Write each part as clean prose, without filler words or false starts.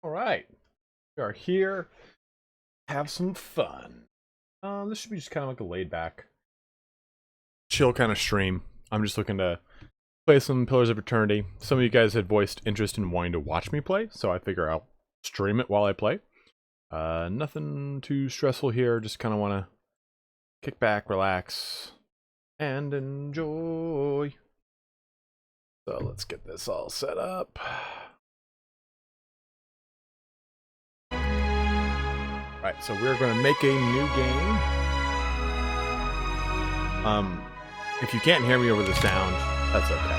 All right, we are here. Have some fun. This should be just kind of like a laid back, chill kind of stream. I'm just looking to play some Pillars of Eternity. Some of you guys had voiced interest in wanting to watch me play, so I figure I'll stream it while I play. Nothing too stressful here. Just kind of want to kick back, relax, and enjoy. So let's get this all set up. Alright, so we're going to make a new game. If you can't hear me over the sound, that's okay.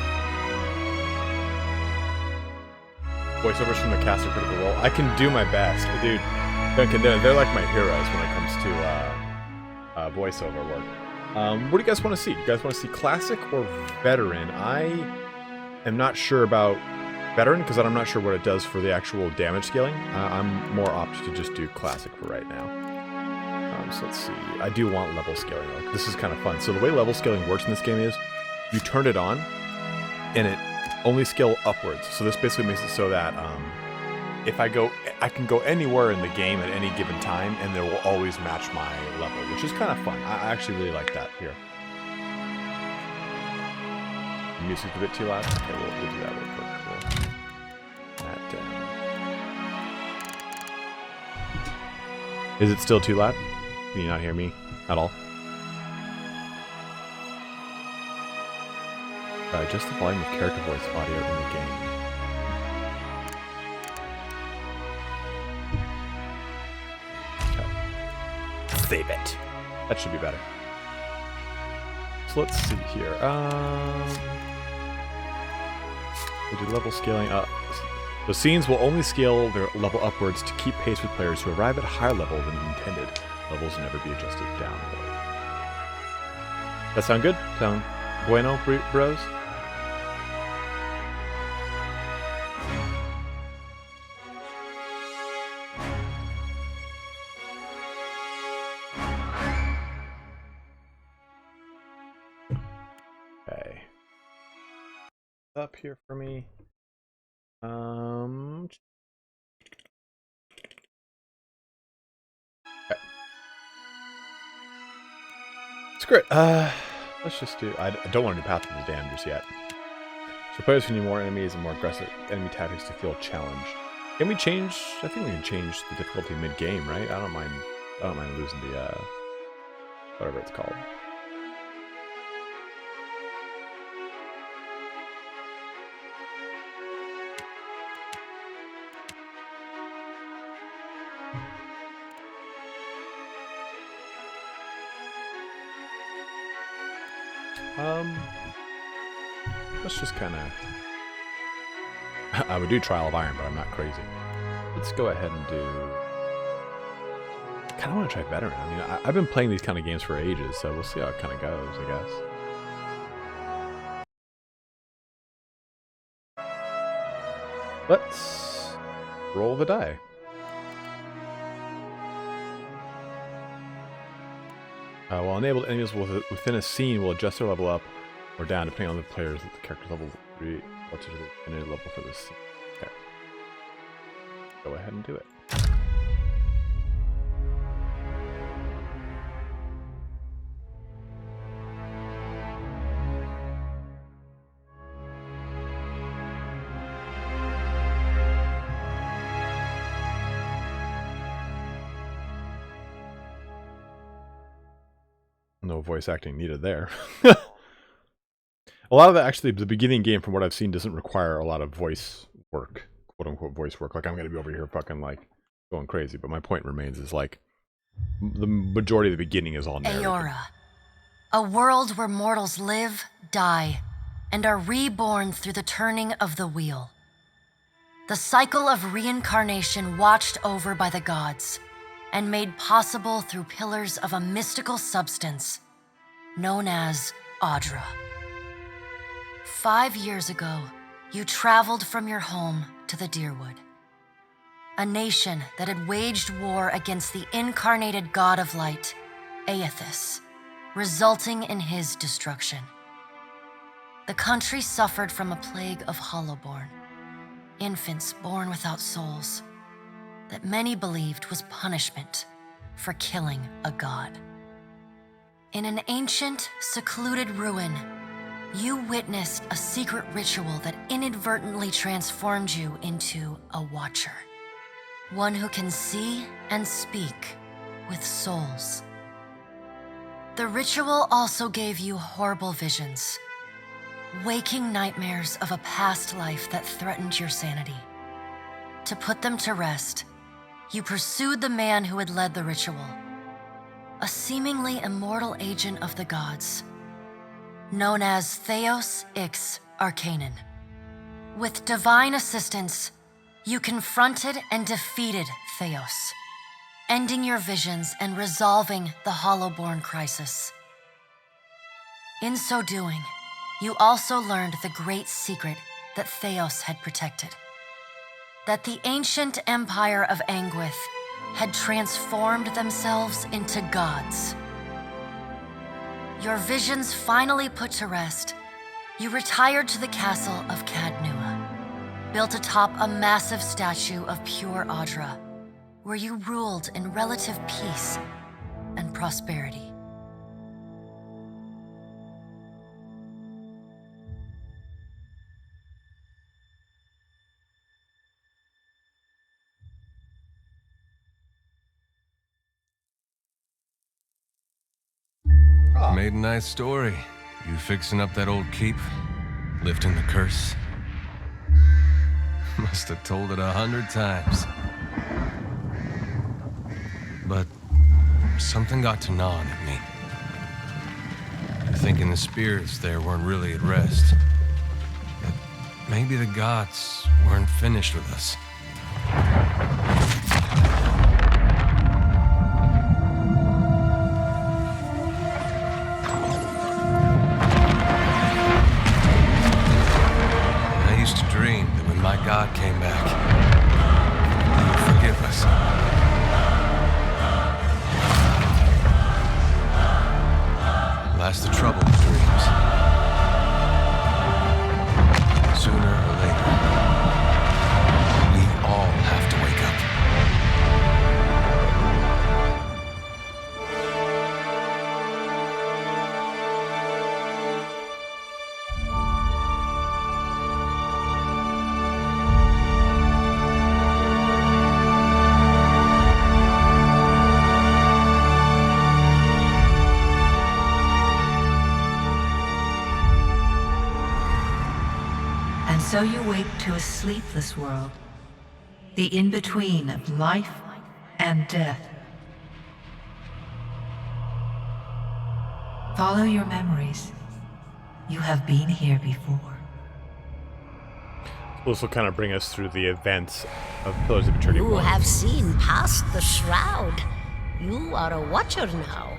Voiceovers from the cast of Critical Role. I can do my best. Dude, Duncan, they're like my heroes when it comes to voiceover work. What do you guys want to see? Do you guys want to see classic or veteran? I am not sure about veteran because I'm not sure what it does for the actual damage scaling. I'm more opted to just do classic for right now. So let's see. I do want level scaling though. This is kind of fun. So the way level scaling works in this game is you turn it on and it only scale upwards. So this basically makes it so that if I can go anywhere in the game at any given time and they will always match my level, which is kind of fun. I actually really like that here. The music's a bit too loud. Okay, we'll do that real quick. We'll that down. Is it still too loud? Can you not hear me at all? Just the volume of character voice audio in the game. Okay. Save it. That should be better. So let's see here. We'll do level scaling up. The scenes will only scale their level upwards to keep pace with players who arrive at a higher level than intended. Levels will never be adjusted downward. That sound good? Sound bueno, bros? Okay. Up here for me. Okay. Screw it. Let's just do. I don't want to do Path of the Damned just yet. So players who need more enemies and more aggressive enemy tactics to feel challenged. Can we change? I think we can change the difficulty mid-game, right? I don't mind losing the whatever it's called. Let's just kind of... I would do Trial of Iron, but I'm not crazy. Let's go ahead and do... I kind of want to try Veteran. I mean, I've been playing these kind of games for ages, so we'll see how it kind of goes, I guess. Let's roll the die. While enabled enemies within a scene will adjust their level up or down depending on the player's character's level relative to the intended level for this scene. Okay. Go ahead and do it. No voice acting needed there. A lot of that, actually, the beginning game, from what I've seen, doesn't require a lot of voice work, quote-unquote voice work. Like, I'm going to be over here fucking, like, going crazy. But my point remains is, like, the majority of the beginning is all narrative. Aora. A world where mortals live, die, and are reborn through the turning of the wheel. The cycle of reincarnation watched over by the gods, and made possible through pillars of a mystical substance known as Audra. 5 years ago, you traveled from your home to the Dyrwood, a nation that had waged war against the incarnated god of light, Aethys, resulting in his destruction. The country suffered from a plague of hollowborn, infants born without souls, that many believed was punishment for killing a god. In an ancient, secluded ruin, you witnessed a secret ritual that inadvertently transformed you into a watcher. One who can see and speak with souls. The ritual also gave you horrible visions, waking nightmares of a past life that threatened your sanity. To put them to rest, you pursued the man who had led the ritual, a seemingly immortal agent of the gods, known as Theos Ix Arcanon. With divine assistance, you confronted and defeated Theos, ending your visions and resolving the Hollowborn crisis. In so doing, you also learned the great secret that Theos had protected, that the ancient empire of Anguith had transformed themselves into gods. Your visions finally put to rest, you retired to the castle of Cadnua, built atop a massive statue of pure Audra, where you ruled in relative peace and prosperity. Made a nice story. You fixing up that old keep, lifting the curse. Must have told it 100 times. But something got to gnawing at me. Thinking the spirits there weren't really at rest. That maybe the gods weren't finished with us. My God came back. He would forgive us. Last the trouble of dreams. Sooner or later, we all have to wake up. So you wake to a sleepless world, the in-between of life and death. Follow your memories. You have been here before. This will kind of bring us through the events of Pillars of Eternity. You have seen past the shroud. You are a watcher now,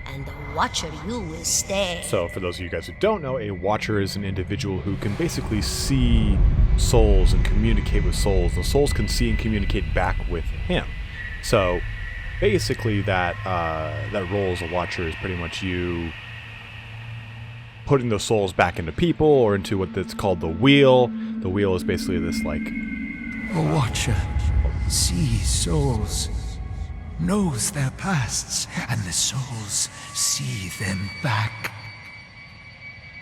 and a watcher you will stay. So, for those of you guys who don't know, a watcher is an individual who can basically see souls and communicate with souls. The souls can see and communicate back with him. So, basically, that role as a watcher is pretty much you putting those souls back into people or into what that's called the wheel. The wheel is basically this, like... A watcher sees souls, knows their pasts, and the souls see them back.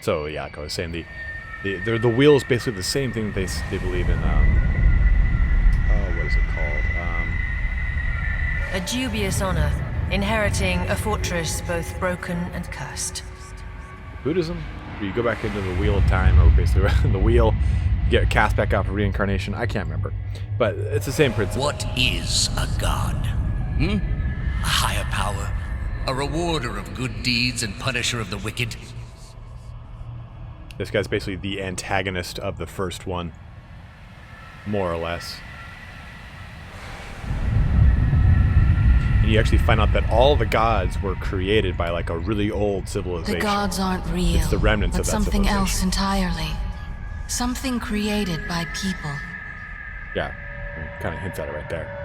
So yeah, like I was saying, the wheel is basically the same thing that they believe in. What is it called? A dubious honor, inheriting a fortress both broken and cursed. Buddhism, where you go back into the wheel of time, or basically the wheel, get cast back out for reincarnation. I can't remember, but it's the same principle. What is a god? A higher power? A rewarder of good deeds and punisher of the wicked? This guy's basically the antagonist of the first one, more or less. And you actually find out that all the gods were created by like a really old civilization. The gods aren't real. It's the remnants but of that something else civilization. entirely. Something created by people. Yeah, kind of hints at it right there.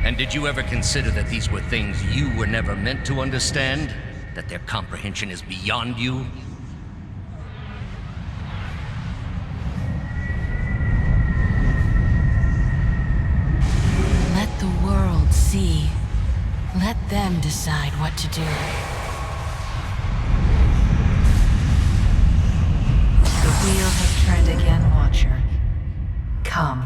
And did you ever consider that these were things you were never meant to understand? That their comprehension is beyond you? Let them decide what to do. The wheel has turned again, Watcher. Come.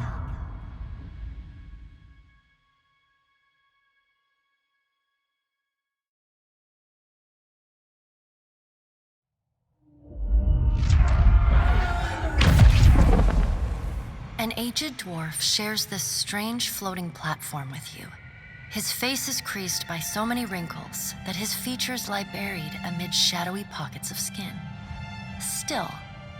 An aged dwarf shares this strange floating platform with you. His face is creased by so many wrinkles that his features lie buried amid shadowy pockets of skin. Still,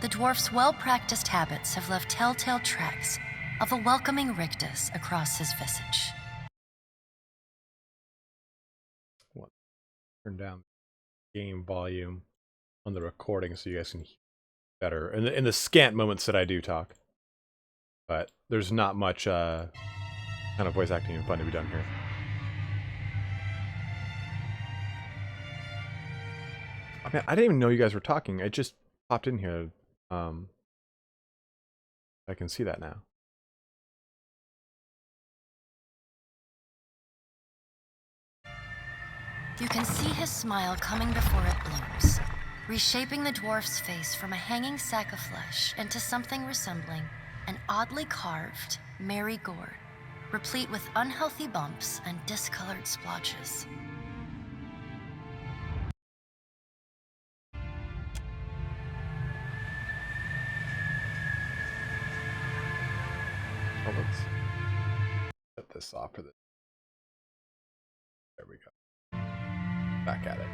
the dwarf's well-practiced habits have left telltale tracks of a welcoming rictus across his visage. What? Turn down game volume on the recording so you guys can hear better. In the scant moments that I do talk. But there's not much kind of voice acting and fun to be done here. I mean, I didn't even know you guys were talking. I just popped in here. I can see that now. You can see his smile coming before it blooms, reshaping the dwarf's face from a hanging sack of flesh into something resembling an oddly carved, merry gourd, replete with unhealthy bumps and discolored splotches. Oh, let's set this off for this. There we go. Back at it.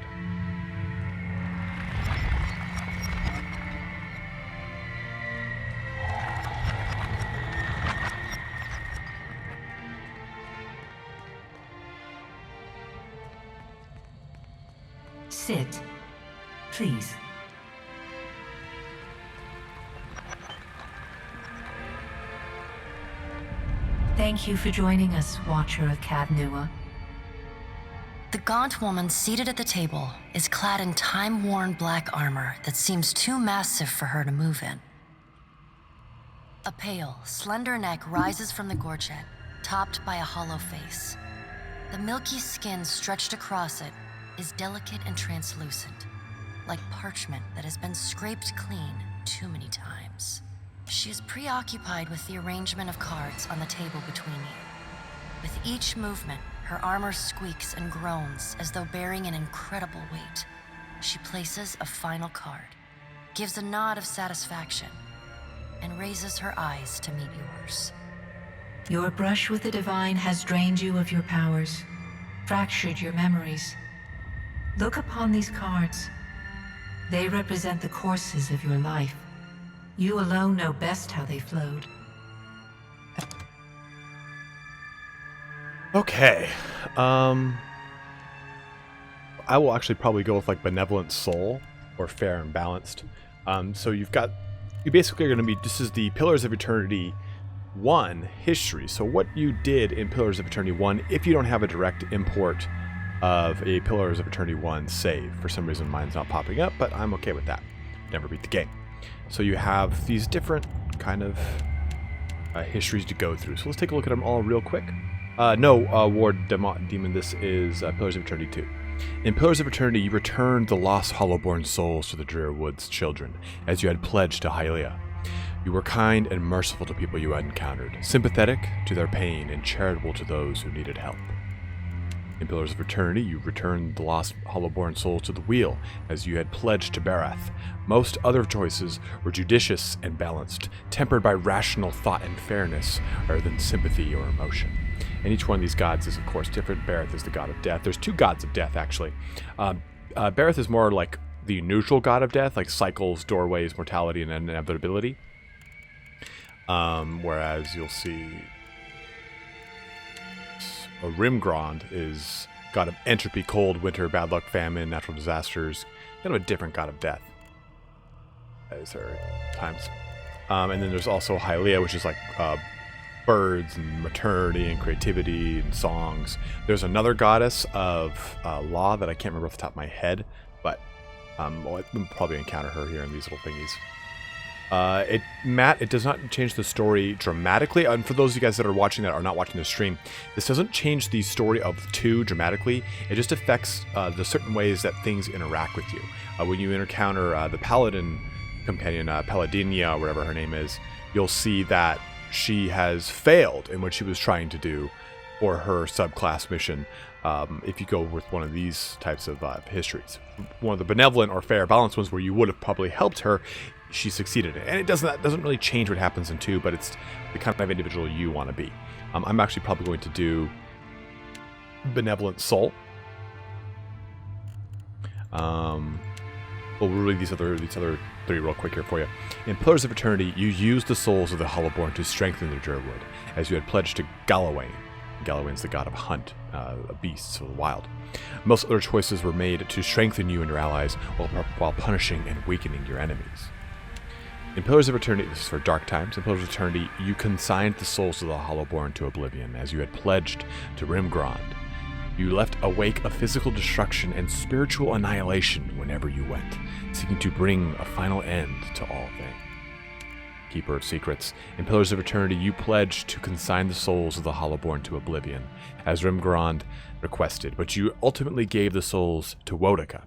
Sit, please. Thank you for joining us, Watcher of Cadnua. The gaunt woman seated at the table is clad in time-worn black armor that seems too massive for her to move in. A pale, slender neck rises from the gorget, topped by a hollow face. The milky skin stretched across it is delicate and translucent, like parchment that has been scraped clean too many times. She is preoccupied with the arrangement of cards on the table between you. With each movement, her armor squeaks and groans as though bearing an incredible weight. She places a final card, gives a nod of satisfaction, and raises her eyes to meet yours. Your brush with the divine has drained you of your powers, fractured your memories. Look upon these cards. They represent the courses of your life. You alone know best how they flowed. Okay. I will actually probably go with like Benevolent Soul or Fair and Balanced. So you basically are going to be, this is the Pillars of Eternity 1 history. So what you did in Pillars of Eternity 1, if you don't have a direct import of a Pillars of Eternity 1 save. For some reason mine's not popping up, but I'm okay with that. Never beat the game. So you have these different kind of histories to go through. So let's take a look at them all real quick. Ward Demon, this is Pillars of Eternity 2. In Pillars of Eternity, you returned the lost Hollowborn souls to the Drear Woods children, as you had pledged to Hylia. You were kind and merciful to people you had encountered, sympathetic to their pain and charitable to those who needed help. In Pillars of Eternity, you returned the lost Hollowborn souls to the wheel, as you had pledged to Barath. Most other choices were judicious and balanced, tempered by rational thought and fairness, rather than sympathy or emotion. And each one of these gods is, of course, different. Barath is the god of death. There's two gods of death, actually. Barath is more like the neutral god of death, like cycles, doorways, mortality, and inevitability. Whereas you'll see Rimgrond is god of entropy, cold, winter, bad luck, famine, natural disasters. Kind of a different god of death. As there are times. And then there's also Hylia, which is like birds and maternity and creativity and songs. There's another goddess of law that I can't remember off the top of my head, but we'll probably encounter her here in these little thingies. Matt, it does not change the story dramatically. And for those of you guys that are watching that are not watching the stream, this doesn't change the story of 2 dramatically. It just affects the certain ways that things interact with you. When you encounter the Paladin companion, Paladinia, whatever her name is, you'll see that she has failed in what she was trying to do for her subclass mission. If you go with one of these types of histories, one of the benevolent or fair, balanced ones where you would have probably helped her, she succeeded. And that doesn't really change what happens in 2, but it's the kind of individual you want to be. I'm actually probably going to do Benevolent Soul. We'll read these other 3 real quick here for you. In Pillars of Eternity, you used the souls of the Hollowborn to strengthen the Durwood, as you had pledged to Galawain. Galawain's the god of hunt, beasts of the wild. Most other choices were made to strengthen you and your allies while punishing and weakening your enemies. In Pillars of Eternity, this is for Dark Times, in Pillars of Eternity, you consigned the souls of the Hollowborn to oblivion, as you had pledged to Rimgrond. You left a wake of physical destruction and spiritual annihilation whenever you went, seeking to bring a final end to all things. Keeper of Secrets, in Pillars of Eternity, you pledged to consign the souls of the Hollowborn to oblivion, as Rimgrond requested, but you ultimately gave the souls to Wodaka.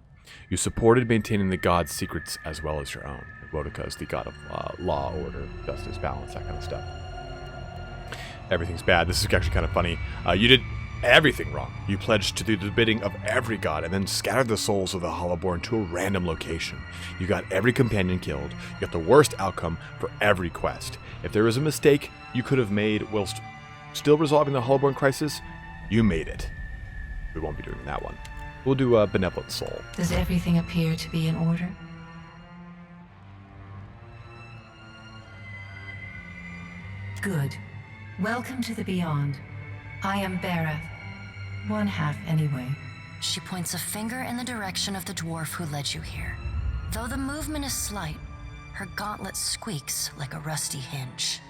You supported maintaining the god's secrets as well as your own. Wodaka is the god of law, order, justice, balance, that kind of stuff. Everything's bad. This is actually kind of funny. You did everything wrong. You pledged to do the bidding of every god and then scattered the souls of the Hollowborn to a random location. You got every companion killed. You got the worst outcome for every quest. If there was a mistake you could have made whilst still resolving the Hollowborn crisis, you made it. We won't be doing that one. We'll do Benevolent Soul. Does everything appear to be in order? Good. Welcome to the Beyond. I am Berath. One half, anyway. She points a finger in the direction of the dwarf who led you here. Though the movement is slight, her gauntlet squeaks like a rusty hinge.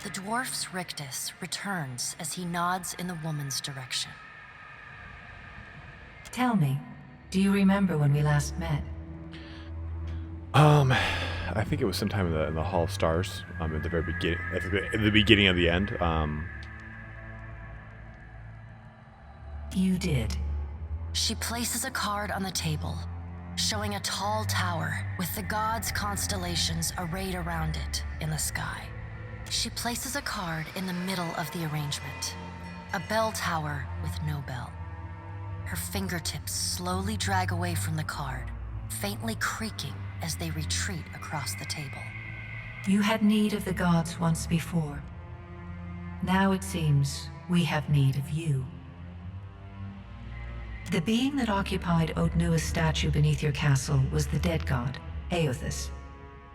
The dwarf's rictus returns as he nods in the woman's direction. Tell me, do you remember when we last met? I think it was sometime in the Hall of Stars, at the very beginning, at the beginning of the end. You did. She places a card on the table, showing a tall tower with the gods' constellations arrayed around it in the sky. She places a card in the middle of the arrangement, a bell tower with no bell. Her fingertips slowly drag away from the card, faintly creaking as they retreat across the table. You had need of the gods once before. Now it seems we have need of you. The being that occupied Odnua's statue beneath your castle was the dead god, Aothus.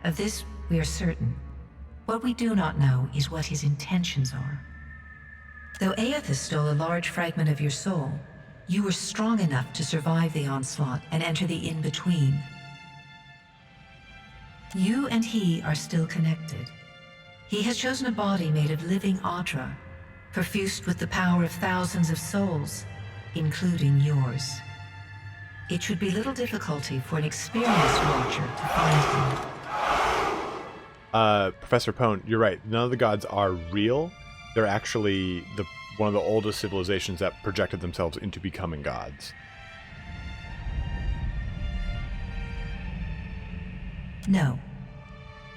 Of this we are certain. What we do not know is what his intentions are. Though Aothus stole a large fragment of your soul, you were strong enough to survive the onslaught and enter the in-between. You and he are still connected. He has chosen a body made of living Audra, perfused with the power of thousands of souls, including yours. It should be little difficulty for an experienced watcher to find him. Professor Pone, you're right. None of the gods are real. They're actually one of the oldest civilizations that projected themselves into becoming gods. No,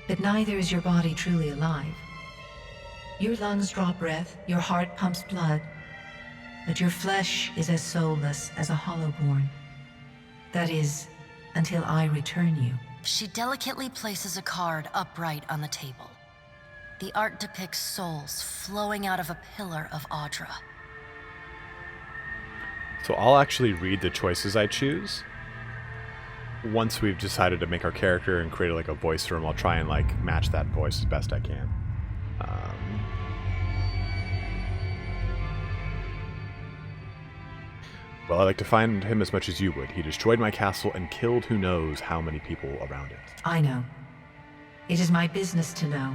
but neither is your body truly alive. Your lungs draw breath, your heart pumps blood, but your flesh is as soulless as a Hollowborn. That is, until I return you. She delicately places a card upright on the table. The art depicts souls flowing out of a pillar of Audra. So I'll actually read the choices I choose. Once we've decided to make our character and create like a voice for him, I'll try and like match that voice as best I can. Well, I'd like to find him as much as you would. He destroyed my castle and killed who knows how many people around it. I know. It is my business to know.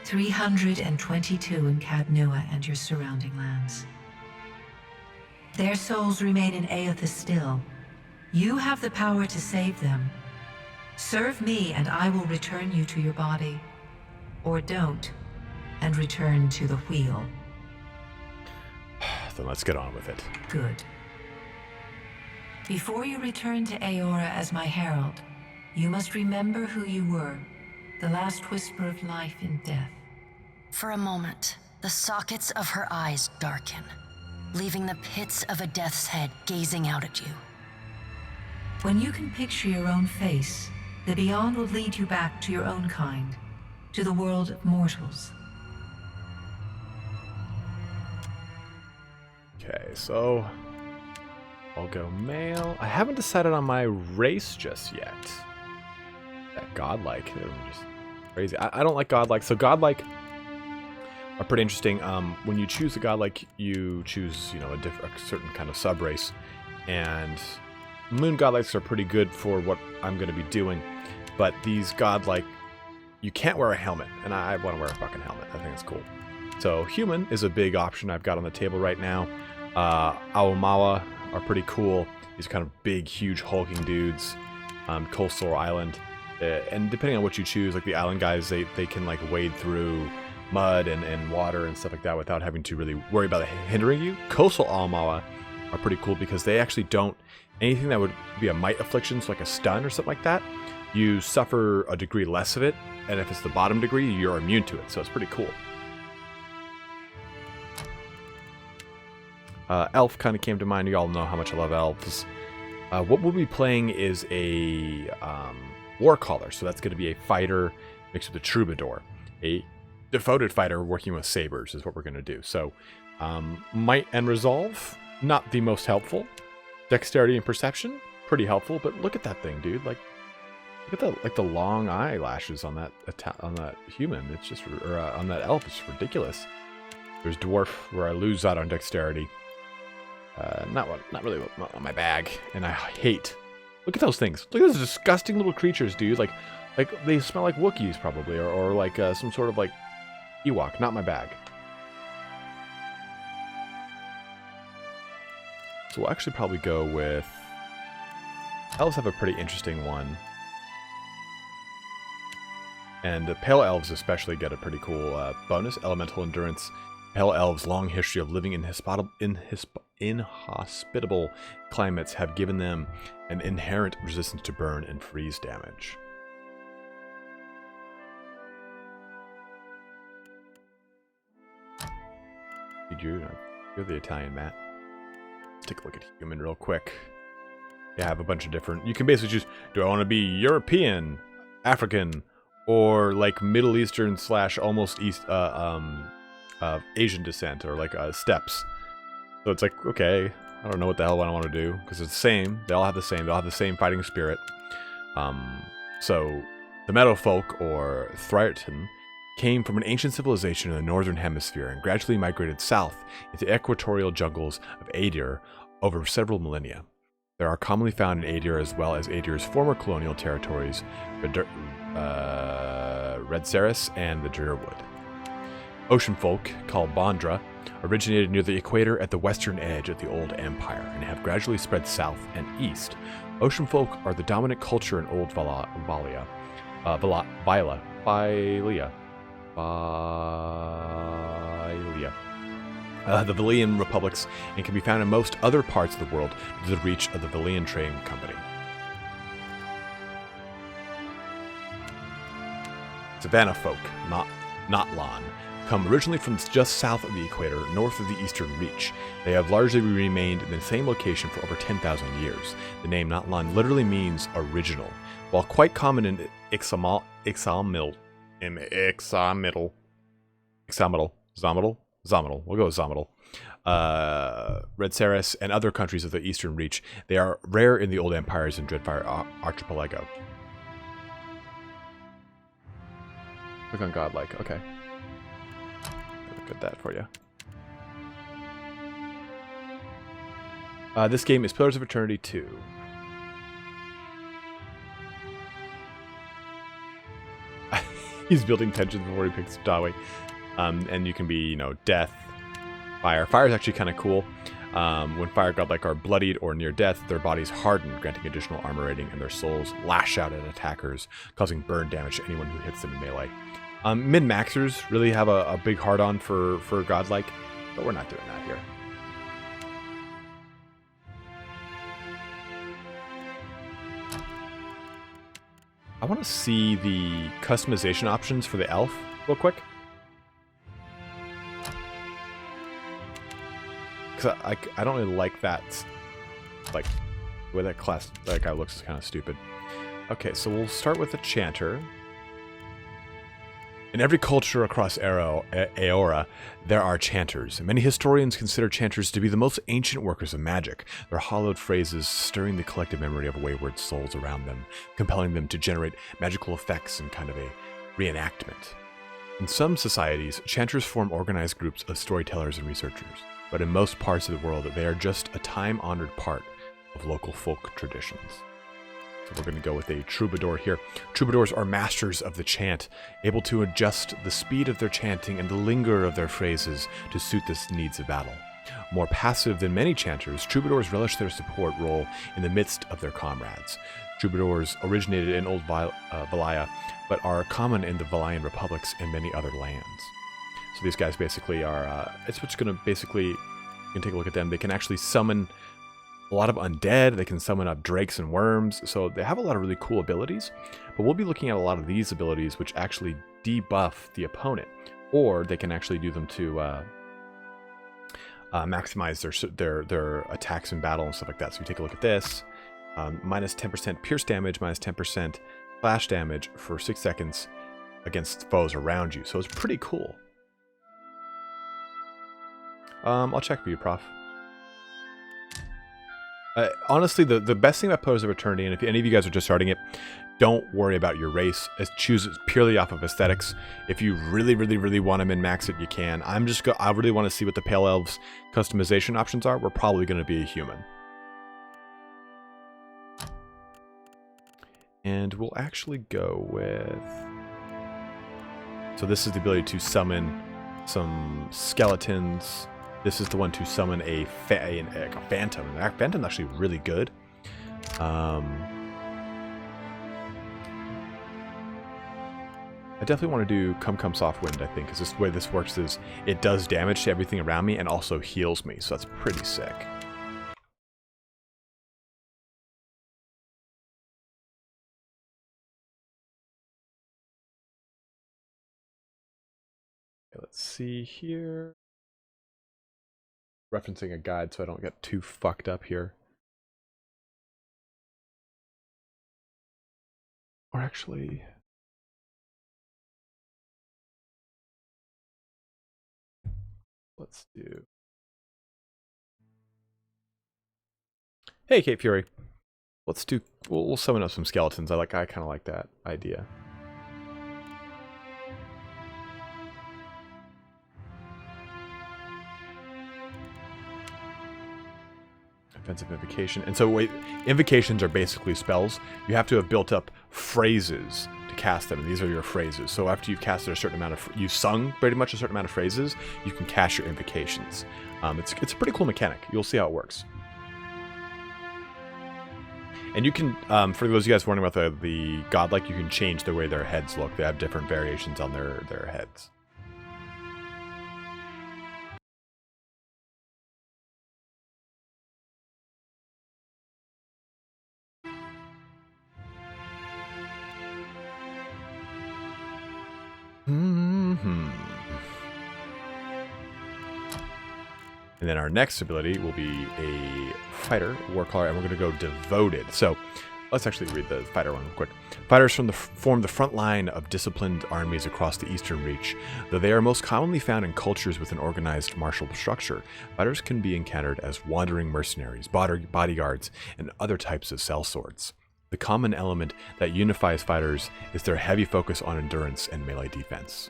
322 in Cadnua and your surrounding lands. Their souls remain in Aothus still, You have the power to save them. Serve me and I will return you to your body. Or don't, and return to the wheel. Then let's get on with it. Good. Before you return to Aora as my herald, you must remember who you were, the last whisper of life in death. For a moment, the sockets of her eyes darken, leaving the pits of a death's head gazing out at you. When you can picture your own face, the Beyond will lead you back to your own kind, to the world of mortals. Okay, so I'll go male. I haven't decided on my race just yet. That godlike, just crazy. I don't like godlike. So godlike are pretty interesting. When you choose a godlike, you choose, a certain kind of sub race, and moon godlikes are pretty good for what I'm going to be doing. But these godlike, you can't wear a helmet, and I want to wear a fucking helmet. I think it's cool. So human is a big option I've got on the table right now. Aomawa are pretty cool. These kind of big, huge, hulking dudes. Coastal Island. And depending on what you choose, like the island guys, they can like wade through mud and water and stuff like that without having to really worry about it hindering you. Coastal Aomawa are pretty cool because they actually don't, anything that would be a might affliction, so like a stun or something like that, you suffer a degree less of it, and if it's the bottom degree, you're immune to it, so it's pretty cool. Elf kind of came to mind. You all know how much I love elves. What we'll be playing is a war caller, so that's going to be a fighter mixed with a troubadour. A devoted fighter working with sabers is what we're going to do. So might and resolve, not the most helpful. Dexterity and perception, pretty helpful, but look at that thing, dude. Like, look at the long eyelashes on that human. It's just, or on that elf. It's ridiculous. There's dwarf, where I lose out on dexterity. Not really on my bag, and I hate. Look at those things. Look at those disgusting little creatures, dude. Like they smell like Wookiees probably, or like some sort of like Ewok. Not my bag. So we'll actually probably go with. Elves have a pretty interesting one, and the Pale Elves especially get a pretty cool bonus: elemental endurance. Pale Elves' long history of living in inhospitable climates have given them an inherent resistance to burn and freeze damage. You're the Italian, Matt. Let's take a look at human real quick. You have a bunch of different. You can basically choose: do I want to be European, African, or like Middle Eastern / almost East, Asian descent, or like steppes. So it's like, okay, I don't know what the hell I want to do, because it's the same. They all have the same. They all have the same fighting spirit. So the Meadow Folk, or Thryton, came from an ancient civilization in the northern hemisphere and gradually migrated south into equatorial jungles of Adir over several millennia. They are commonly found in Adir as well as Adir's former colonial territories, Redceris and the Drearwood. Ocean folk, called Bondra, originated near the equator at the western edge of the Old Empire and have gradually spread south and east. Ocean folk are the dominant culture in Old Valia. The Valian republics, and can be found in most other parts of the world due to the reach of the Valian Trading Company. Savannah folk, Notlan, come originally from just south of the equator, north of the Eastern Reach. They have largely remained in the same location for over 10,000 years. The name Notlan literally means original. While quite common in Ixamital, we'll go with Zomital, Redceris, and other countries of the Eastern Reach, they are rare in the Old Empires and Deadfire Archipelago. Click on Godlike, okay. Look at that for you. This game is Pillars of Eternity 2. He's building tensions before he picks Dawi. And you can be, death, fire. Fire is actually kind of cool. When fire godlike are bloodied or near death, their bodies harden, granting additional armor rating, and their souls lash out at attackers, causing burn damage to anyone who hits them in melee. Min-maxers really have a big hard-on for godlike, but we're not doing that here. I want to see the customization options for the elf real quick. Because I don't really like that, like, the way that guy looks is kind of stupid. Okay, so we'll start with the chanter. In every culture across Aora, there are chanters. Many historians consider chanters to be the most ancient workers of magic, their hollowed phrases stirring the collective memory of wayward souls around them, compelling them to generate magical effects in kind of a reenactment. In some societies, chanters form organized groups of storytellers and researchers, but in most parts of the world, they are just a time-honored part of local folk traditions. So we're going to go with a troubadour here. Troubadours are masters of the chant, able to adjust the speed of their chanting and the linger of their phrases to suit the needs of battle. More passive than many chanters, troubadours relish their support role in the midst of their comrades. Troubadours originated in Old Valaya, but are common in the Valayan republics and many other lands. So these guys basically are, it's what's going to basically, you can take a look at them. They can actually summon a lot of undead, they can summon up drakes and worms, so they have a lot of really cool abilities, but we'll be looking at a lot of these abilities which actually debuff the or they can actually do them to maximize their attacks in battle and stuff like that. So you take a look at this, minus 10% pierce damage, minus 10% flash damage for 6 seconds against foes around you, so it's pretty cool. I'll check for you, Prof. Honestly, the best thing about Pillars of Eternity, and if any of you guys are just starting it, don't worry about your race. Choose it purely off of aesthetics. If you really, really, really want to min-max it, you can. I really want to see what the Pale Elves customization options are. We're probably going to be a human. And we'll actually go with... So this is the ability to summon some skeletons. This is the one to summon a phantom. That phantom's actually really good. I definitely want to do Come Soft Wind, I think, because the way this works is it does damage to everything around me and also heals me, so that's pretty sick. Okay, let's see here. Referencing a guide so I don't get too fucked up here. Or actually... let's do... Hey, Cape Fury. Let's do... We'll summon up some skeletons. I kind of like that idea. Offensive invocation. And so wait, invocations are basically spells. You have to have built up phrases to cast them, and these are your phrases. So after you've casted a certain amount of, you've sung pretty much a certain amount of phrases, you can cast your invocations. It's a pretty cool mechanic. You'll see how it works. And you can, for those of you guys wondering about the godlike, you can change the way their heads look. They have different variations on their heads. And then our next ability will be a fighter, Warcaller, and we're going to go Devoted. So let's actually read the fighter one real quick. Fighters form the front line of disciplined armies across the Eastern Reach. Though they are most commonly found in cultures with an organized martial structure, fighters can be encountered as wandering mercenaries, bodyguards, and other types of sellswords. The common element that unifies fighters is their heavy focus on endurance and melee defense.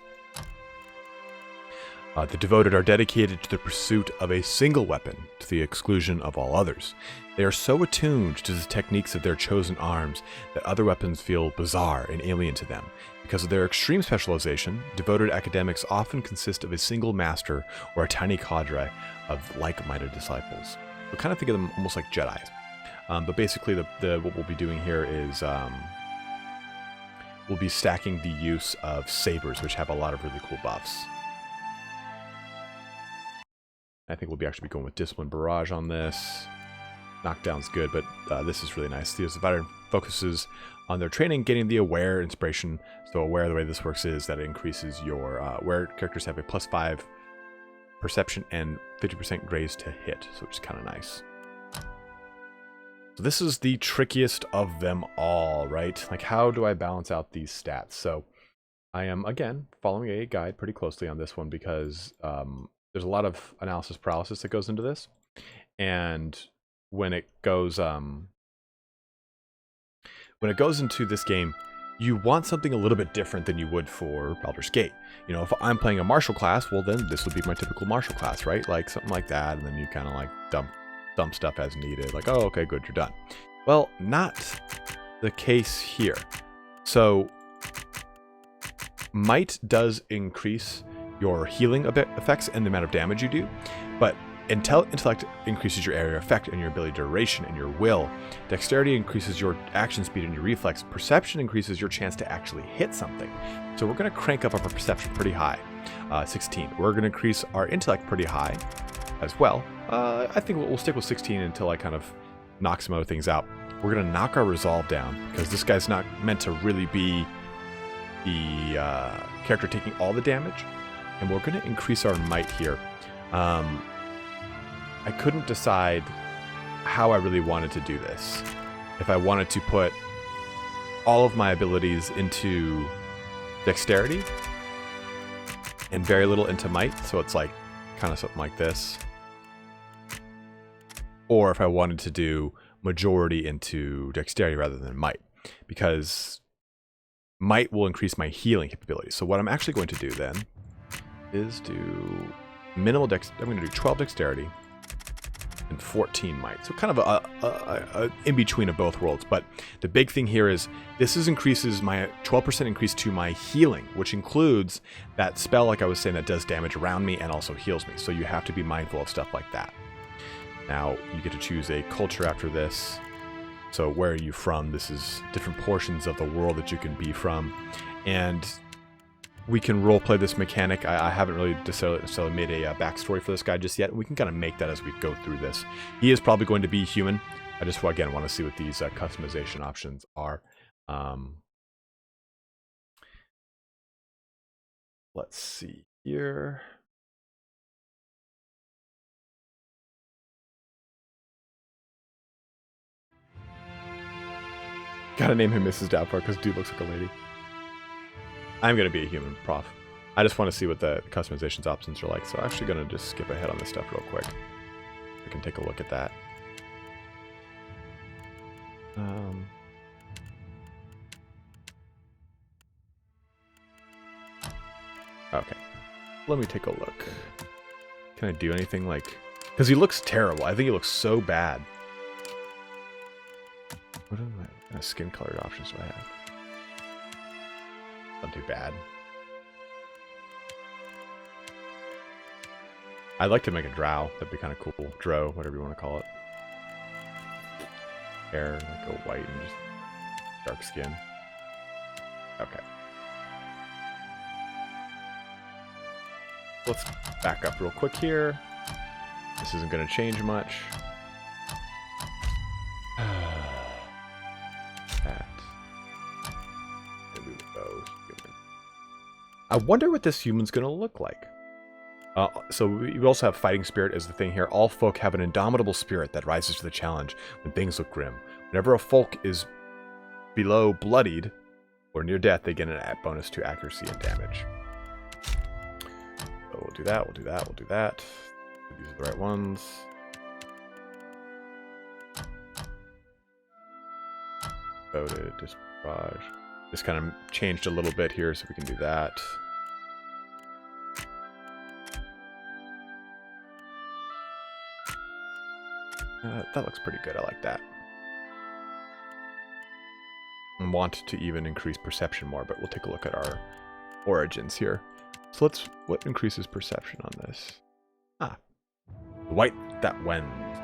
The devoted are dedicated to the pursuit of a single weapon to the exclusion of all others. They are so attuned to the techniques of their chosen arms that other weapons feel bizarre and alien to them. Because of their extreme specialization, devoted academics often consist of a single master or a tiny cadre of like-minded disciples. So kind of think of them almost like Jedi. But basically what we'll be doing here is we'll be stacking the use of sabers, which have a lot of really cool buffs. I think we'll be actually going with Discipline Barrage on this. Knockdown's good, but this is really nice. The Survivor focuses on their training, getting the Aware inspiration. So Aware, the way this works is that it increases your Aware characters have a +5 perception and 50% graze to hit, so which is kind of nice. So this is the trickiest of them all, right? Like, how do I balance out these stats? So I am, again, following a guide pretty closely on this one because there's a lot of analysis paralysis that goes into this. And when it goes into this game, you want something a little bit different than you would for Baldur's Gate. You know, if I'm playing a martial class, well then this would be my typical martial class, right? Like something like that, and then you kind of like dump stuff as needed. Like, oh, okay, good, you're done. Well, not the case here. So might does increase your healing effects and the amount of damage you do, but intellect increases your area of effect and your ability duration and your will. Dexterity increases your action speed and your reflex. Perception increases your chance to actually hit something. So we're going to crank up our perception pretty high, 16. We're going to increase our intellect pretty high as well. I think we'll stick with 16 until I kind of knock some other things out. We're going to knock our resolve down because this guy's not meant to really be the character taking all the damage. And we're going to increase our might here. I couldn't decide how I really wanted to do this. If I wanted to put all of my abilities into dexterity and very little into might, so it's like kind of something like this. Or if I wanted to do majority into dexterity rather than might, because might will increase my healing capabilities. So what I'm actually going to do then is do minimal dex. I'm going to do 12 dexterity and 14 might. So kind of a in between of both worlds. But the big thing here is this increases my 12% increase to my healing, which includes that spell, like I was saying, that does damage around me and also heals me. So you have to be mindful of stuff like that. Now you get to choose a culture after this. So where are you from? This is different portions of the world that you can be from. And we can roleplay this mechanic. I haven't really necessarily made a backstory for this guy just yet. We can kind of make that as we go through this. He is probably going to be human. I just, again, want to see what these customization options are. Let's see here. Gotta name him Mrs. Doubtfire because dude looks like a lady. I'm going to be a human prof. I just want to see what the customizations options are like. So I'm actually going to just skip ahead on this stuff real quick. We can take a look at that. Okay. Let me take a look. Can I do anything like... Because he looks terrible. I think he looks so bad. What kind of skin colored options do I have? Not too bad. I'd like to make a drow. That'd be kind of cool. Drow, whatever you want to call it. Hair, like go white and just dark skin. Okay. Let's back up real quick here. This isn't going to change much. I wonder what this human's going to look like. So we also have fighting spirit as the thing here. All folk have an indomitable spirit that rises to the challenge when things look grim. Whenever a folk is below bloodied or near death, they get an bonus to accuracy and damage. So we'll do that, we'll do that, we'll do that. These are the right ones. Voted, disbarrage. This kind of changed a little bit here, so we can do that. That looks pretty good. I like that. And want to even increase perception more, but we'll take a look at our origins here. So what increases perception on this? Ah, the white that wends.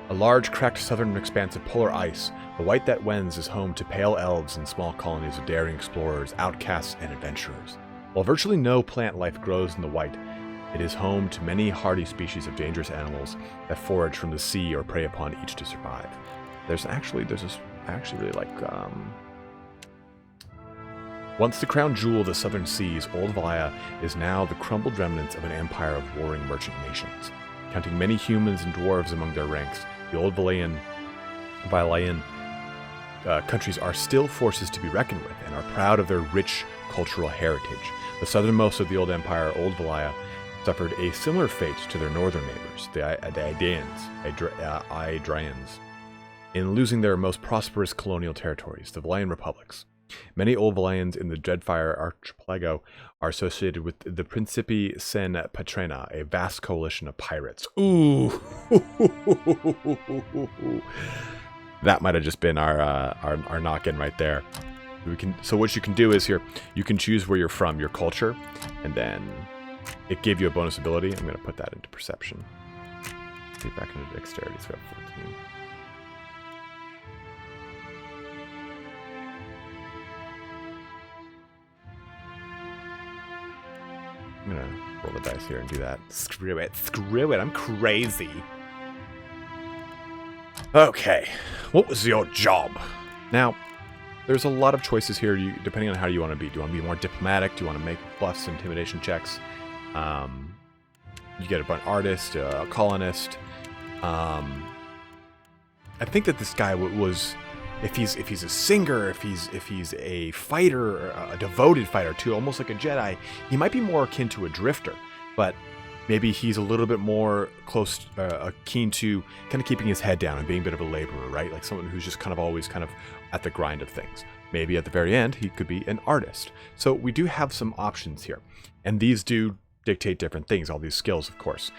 A large, cracked southern expanse of polar ice, the white that wends is home to pale elves and small colonies of daring explorers, outcasts, and adventurers. While virtually no plant life grows in the white, it is home to many hardy species of dangerous animals that forage from the sea or prey upon each to survive. I actually really like, once the crown jewel of the southern seas, Old Valaya is now the crumbled remnants of an empire of warring merchant nations. Counting many humans and dwarves among their ranks, the Old Valayan countries are still forces to be reckoned with and are proud of their rich cultural heritage. The southernmost of the old empire, Old Valaya, suffered a similar fate to their northern neighbors, the Idrayans, in losing their most prosperous colonial territories, the Valayan republics. Many Old Valayans in the Deadfire archipelago are associated with the Principi Sen Patrena, a vast coalition of pirates. Ooh! That might have just been our knock-in right there. So what you can do is here, you can choose where you're from, your culture, and then it gave you a bonus ability. I'm going to put that into perception. See back into dexterity. It's got 14. I'm going to roll the dice here and do that. Screw it. Screw it. I'm crazy. Okay. What was your job? Now, there's a lot of choices here, depending on how you want to be. Do you want to be more diplomatic? Do you want to make bluffs, intimidation checks? You get an artist, a colonist. I think that this guy was, if he's a singer, if he's a fighter, a devoted fighter too, almost like a Jedi, he might be more akin to a drifter. But maybe he's a little bit more keen to kind of keeping his head down and being a bit of a laborer, right? Like someone who's just kind of always kind of at the grind of things. Maybe at the very end, he could be an artist. So we do have some options here. And these do dictate different things, all these skills, of course.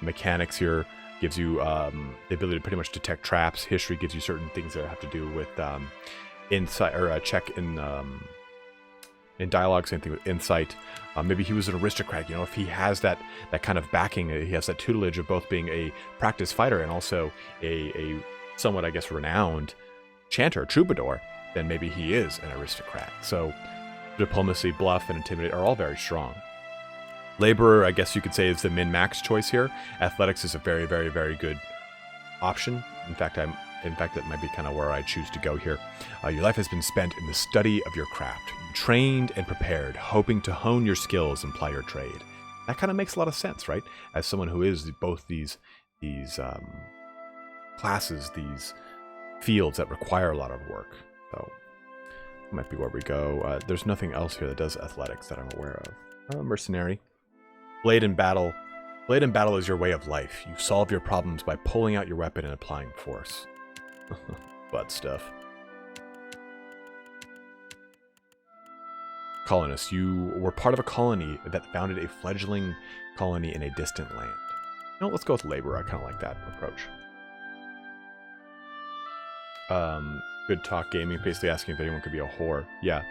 Mechanics here gives you the ability to pretty much detect traps. History gives you certain things that have to do with insight, or a check in dialogue, same thing with insight. Maybe he was an aristocrat, if he has that kind of backing, he has that tutelage of both being a practiced fighter and also a somewhat, I guess, renowned chanter, troubadour, then maybe he is an aristocrat. So diplomacy, bluff, and intimidate are all very strong. Laborer, I guess you could say, is the min-max choice here. Athletics is a very, very, very good option. In fact, that might be kind of where I choose to go here. Your life has been spent in the study of your craft, trained and prepared, hoping to hone your skills and ply your trade. That kind of makes a lot of sense, right? As someone who is both these classes, these fields that require a lot of work. So that might be where we go. There's nothing else here that does athletics that I'm aware of. Mercenary. Blade in battle. Blade in battle is your way of life. You solve your problems by pulling out your weapon and applying force. Butt stuff. Colonists. You were part of a colony that founded a fledgling colony in a distant land. Let's go with laborer. I kind of like that approach. Good talk gaming, basically asking if anyone could be a whore. Yeah,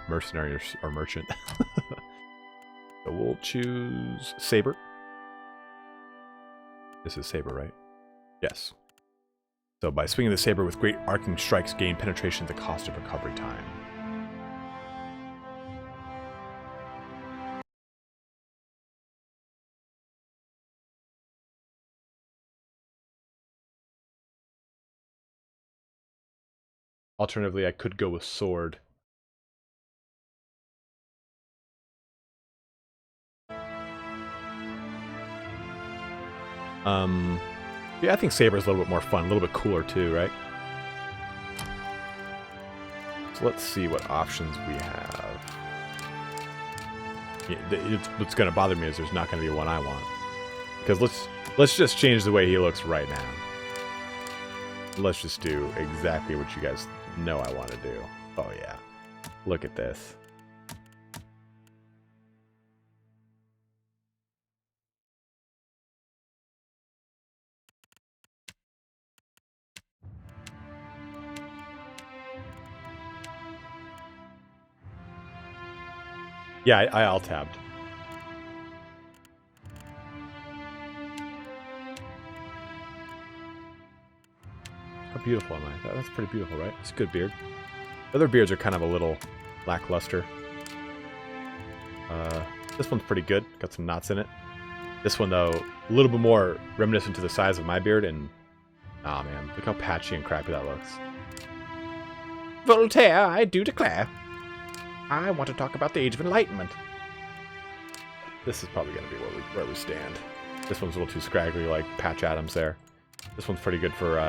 mercenary or merchant. So we'll choose Saber. This is Saber, right? Yes. So by swinging the Saber with great arcing strikes, gain penetration at the cost of recovery time. Alternatively, I could go with sword. Yeah, I think saber is a little bit more fun, a little bit cooler too, right? So let's see what options we have. Yeah, what's going to bother me is there's not going to be one I want. Because let's just change the way he looks right now. Let's just do exactly what you guys know I want to do. Oh yeah. Look at this. Yeah, I alt-tabbed. How beautiful am I? That's pretty beautiful, right? It's a good beard. Other beards are kind of a little lackluster. This one's pretty good. Got some knots in it. This one, though, a little bit more reminiscent to the size of my beard, and... Aw, man. Look how patchy and crappy that looks. Voltaire, I do declare. I want to talk about the Age of Enlightenment. This is probably going to be where we stand. This one's a little too scraggly, like Patch Adams there. This one's pretty good for...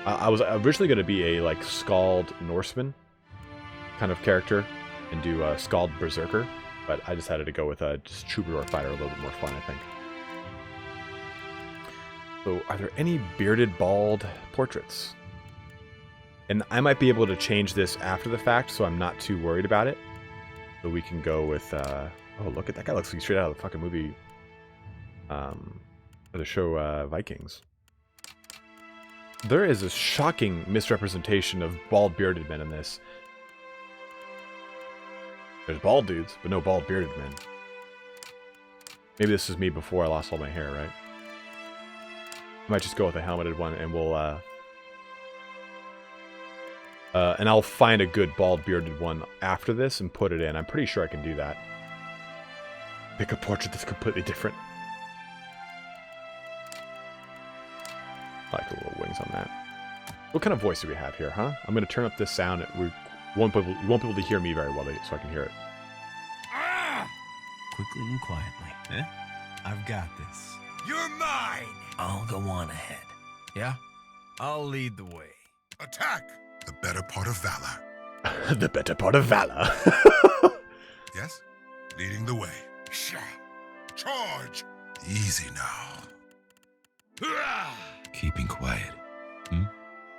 I was originally going to be a, like, Scald Norseman kind of character and do a Scald Berserker, but I decided to go with a just Troubadour Fighter, a little bit more fun, I think. So, are there any bearded, bald portraits? And I might be able to change this after the fact, so I'm not too worried about it. So we can go with, oh, look at that guy, looks like straight out of the fucking movie, or the show, Vikings. There is a shocking misrepresentation of bald bearded men in this. There's bald dudes, but no bald bearded men. Maybe this is me before I lost all my hair, right? I might just go with a helmeted one, and we'll, and I'll find a good bald bearded one after this and put it in. I'm pretty sure I can do that. Pick a portrait that's completely different. I like the little wings on that. What kind of voice do we have here, huh? I'm going to turn up this sound. You won't be able to hear me very well, so I can hear it. Quickly and quietly. Eh? I've got this. You're mine! I'll go on ahead. Yeah? I'll lead the way. Attack! The better part of valor. The better part of valor. Yes? Leading the way. Charge! Easy now. Keeping quiet.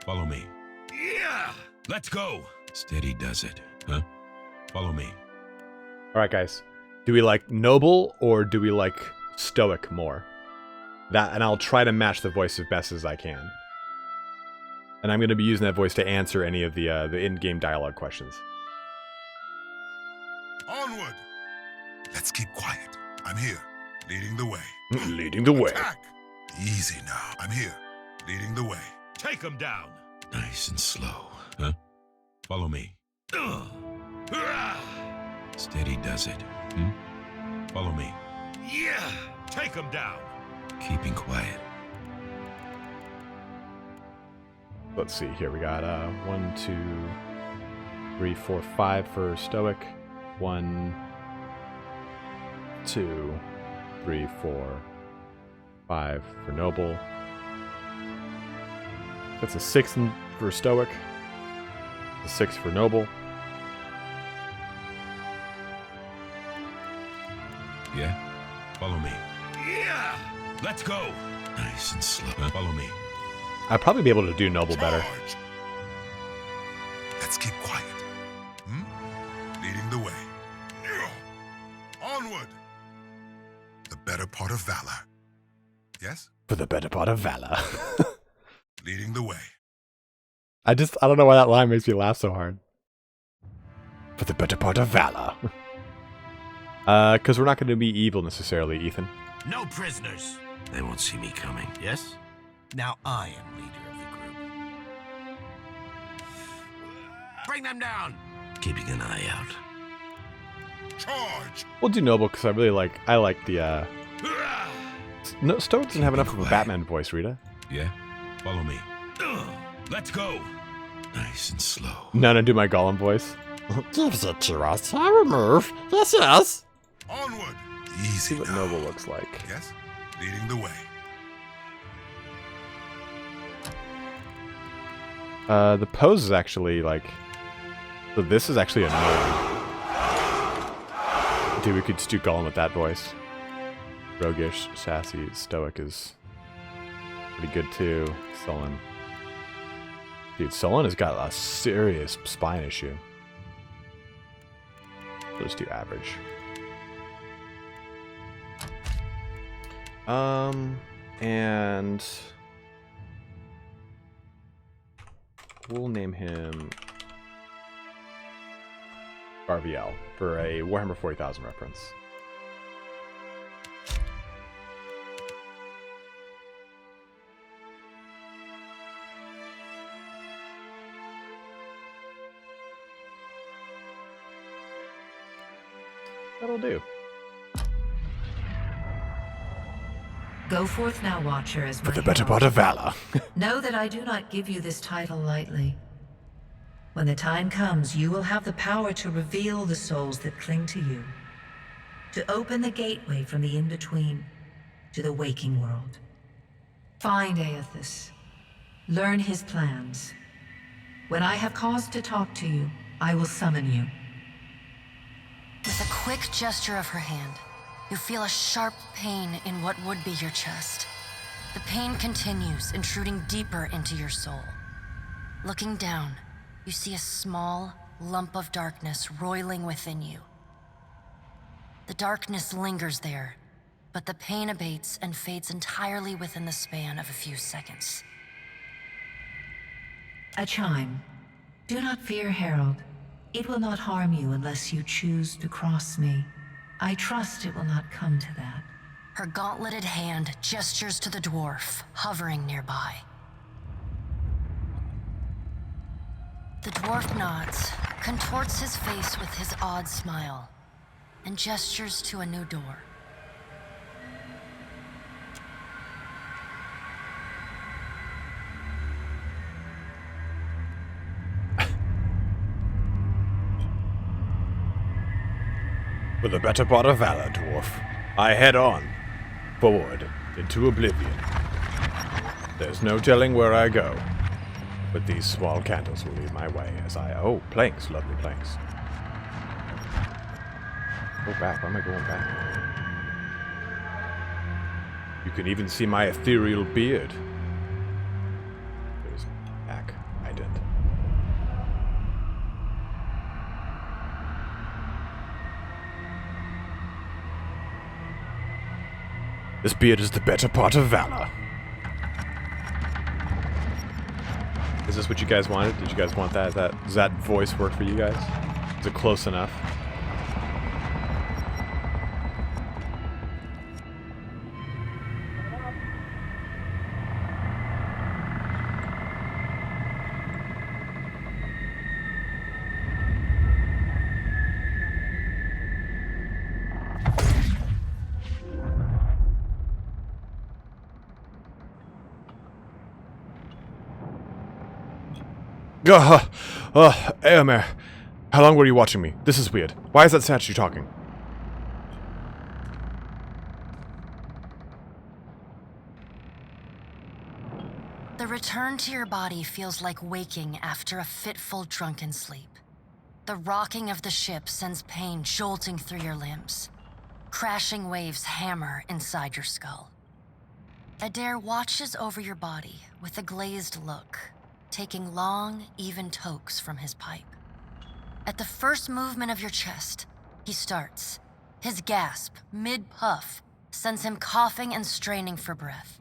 Follow me. Yeah! Let's go! Steady does it, huh? Follow me. Alright, guys. Do we like noble or do we like stoic more? That, and I'll try to match the voice as best as I can. And I'm going to be using that voice to answer any of the in-game dialogue questions. Onward! Let's keep quiet. I'm here. Leading the way. Leading the way. Attack! Easy now. I'm here. Leading the way. Take him down. Nice and slow, huh? Follow me. Steady does it. Follow me. Yeah! Take him down. Keeping quiet. Let's see here. We got 1, 2, 3, 4, 5 for stoic. 1, 2, 3, 4, 5 for noble. That's a 6 for stoic. A 6 for noble. Yeah? Follow me. Yeah! Let's go! Nice and slow. Follow me. I'd probably be able to do noble better. Charge. Let's keep quiet. Leading the way. Onward! The better part of valor. Yes? For the better part of valor. Leading the way. I don't know why that line makes me laugh so hard. For the better part of valor. Because we're not going to be evil necessarily, Ethan. No prisoners. They won't see me coming, yes? Now I am leader of the group. Bring them down! Keeping an eye out. Charge! We'll do noble because I like the, No, Stoic doesn't have enough of a Batman voice, Rita. Yeah? Follow me. Let's go! Nice and slow. No, do my Gollum voice. Gives it to us. I remove. Yes, yes. Onward! See Easy what now. noble looks like. Yes? Leading the way. The pose is actually like... So this is actually a noble. Dude, we could just do Gollum with that voice. Roguish, sassy, stoic is pretty good too. Sullen. Dude, Sullen has got a serious spine issue. Let's do average. And we'll name him RVL for a Warhammer 40,000 reference. That'll do. Go forth now, Watcher, as my For the better herald. part of valor. Know that I do not give you this title lightly. When the time comes, you will have the power to reveal the souls that cling to you, to open the gateway from the in-between to the waking world. Find Aethys. Learn his plans. When I have cause to talk to you, I will summon you. With a quick gesture of her hand, you feel a sharp pain in what would be your chest. The pain continues, intruding deeper into your soul. Looking down, you see a small lump of darkness roiling within you. The darkness lingers there, but the pain abates and fades entirely within the span of a few seconds. A chime. Do not fear, Herald. It will not harm you unless you choose to cross me. I trust it will not come to that. Her gauntleted hand gestures to the dwarf, hovering nearby. The dwarf nods, contorts his face with his odd smile, and gestures to a new door. For the better part of valor, dwarf, I head on, forward, into oblivion. There's no telling where I go, but these small candles will lead my way as I... Oh, planks, lovely planks. Go back, why am I going back? You can even see my ethereal beard. There's back, I didn't. This beard is the better part of valor. Is this what you guys wanted? Did you guys want that? Does that voice work for you guys? Is it close enough? Eomer, how long were you watching me? This is weird. Why is that statue talking? The return to your body feels like waking after a fitful drunken sleep. The rocking of the ship sends pain jolting through your limbs. Crashing waves hammer inside your skull. Adair watches over your body with a glazed look, taking long, even tokes from his pipe. At the first movement of your chest, he starts. His gasp, mid-puff, sends him coughing and straining for breath.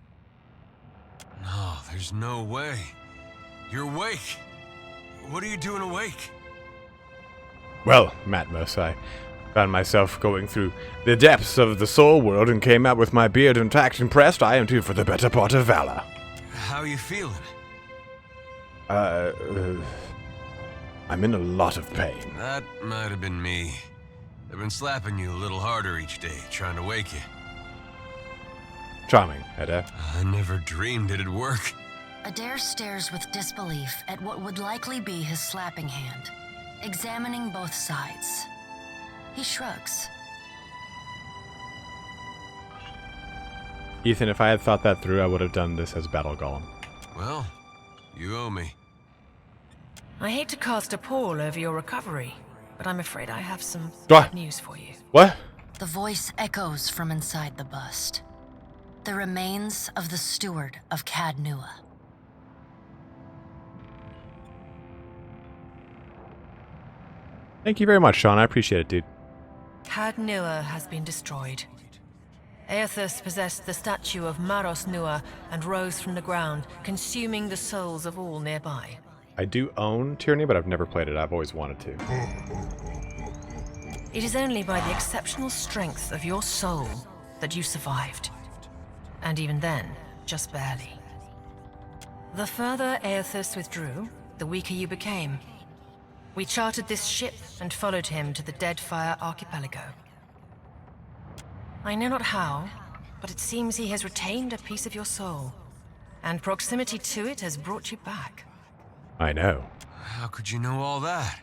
No, there's no way. You're awake. What are you doing awake? Well, Matmos, I found myself going through the depths of the soul world and came out with my beard intact and pressed. I am too for the better part of valor. How are you feeling? I'm in a lot of pain. That might have been me. I've been slapping you a little harder each day, trying to wake you. Charming, Adair. I never dreamed it'd work. Adair stares with disbelief at what would likely be his slapping hand, examining both sides. He shrugs. Ethan, if I had thought that through, I would have done this as Battle Golem. Well, you owe me. I hate to cast a pall over your recovery, but I'm afraid I have some What? bad news for you. What? The voice echoes from inside the bust. The remains of the steward of Cad Nua. Thank you very much, Sean. I appreciate it, dude. Cad Nua has been destroyed. Aethys possessed the statue of Maros Nua and rose from the ground, consuming the souls of all nearby. I do own Tyranny, but I've never played it. I've always wanted to. It is only by the exceptional strength of your soul that you survived. And even then, just barely. The further Aethus withdrew, the weaker you became. We chartered this ship and followed him to the Deadfire archipelago. I know not how, but it seems he has retained a piece of your soul, and proximity to it has brought you back. I know. How could you know all that?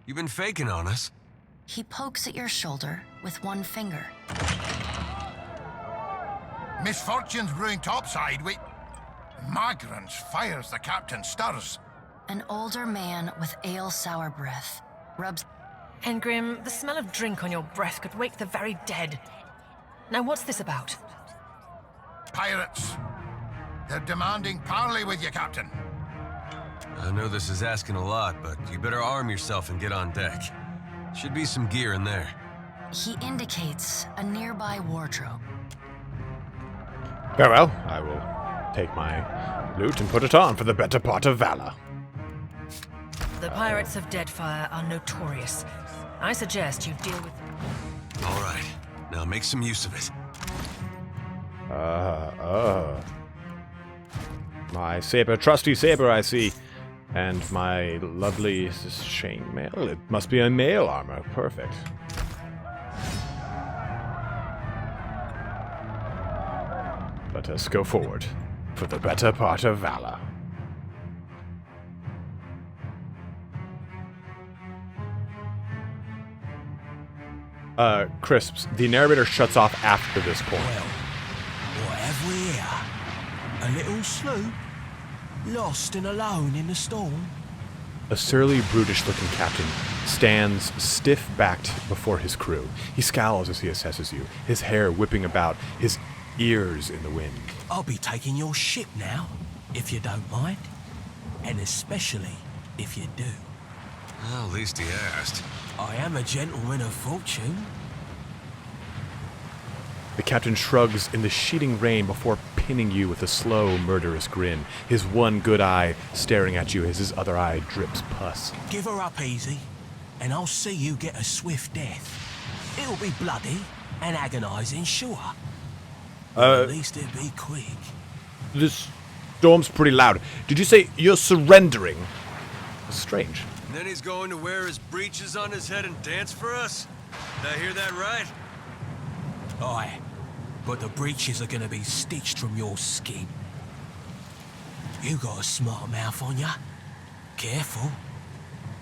You've been faking on us. He pokes at your shoulder with one finger. Misfortune's brewing topside. Migrants fires the captain stirs. An older man with ale-sour breath rubs... Engrim, the smell of drink on your breath could wake the very dead. Now what's this about? Pirates. They're demanding parley with you, Captain. I know this is asking a lot, but you better arm yourself and get on deck. Should be some gear in there. He indicates a nearby wardrobe. Very well, I will take my loot and put it on for the better part of valor. The pirates of Deadfire are notorious. I suggest you deal with... All right, now make some use of it. My saber, trusty saber, I see. And my lovely chainmail. It must be a mail armor. Perfect. Let us go forward for the better part of valor. Crisps, the narrator shuts off after this point. Well, what have we here? A little sloop? Lost and alone in the storm? A surly, brutish-looking captain stands stiff-backed before his crew. He scowls as he assesses you, his hair whipping about, his ears in the wind. I'll be taking your ship now, if you don't mind. And especially if you do. Well, at least he asked. I am a gentleman of fortune. The captain shrugs in the sheeting rain before pinning you with a slow, murderous grin, his one good eye staring at you as his other eye drips pus. Give her up easy, and I'll see you get a swift death. It'll be bloody and agonizing, sure. But at least it'll be quick. This storm's pretty loud. Did you say you're surrendering? That's strange. And then he's going to wear his breeches on his head and dance for us? Did I hear that right? Aye, but the breeches are gonna be stitched from your skin. You got a smart mouth on ya. Careful.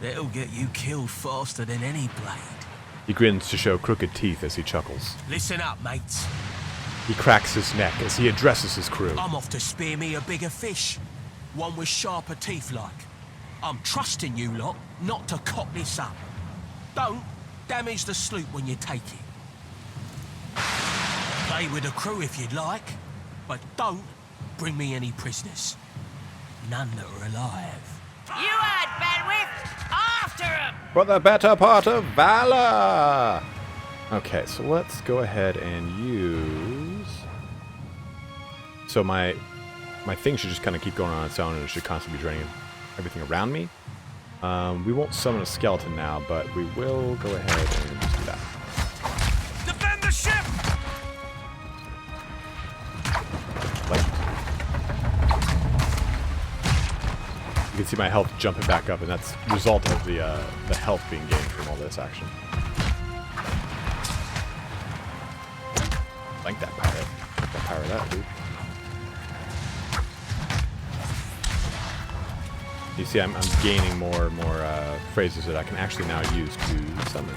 That'll get you killed faster than any blade. He grins to show crooked teeth as he chuckles. Listen up, mates. He cracks his neck as he addresses his crew. I'm off to spear me a bigger fish. One with sharper teeth like. I'm trusting you lot not to cock this up. Don't damage the sloop when you take it. Play with the crew if you'd like, but don't bring me any prisoners. None that are alive. You had bandwidth! After him! For the better part of valor! Okay, so let's go ahead and use... So my thing should just kind of keep going on its own, and it should constantly be draining everything around me. We won't summon a skeleton now, but we will go ahead and just do that. Defend the ship! You can see my health jumping back up, and that's the result of the health being gained from all this action. Like that pirate. Like that pirate out, dude. You see, I'm gaining more phrases that I can actually now use to summon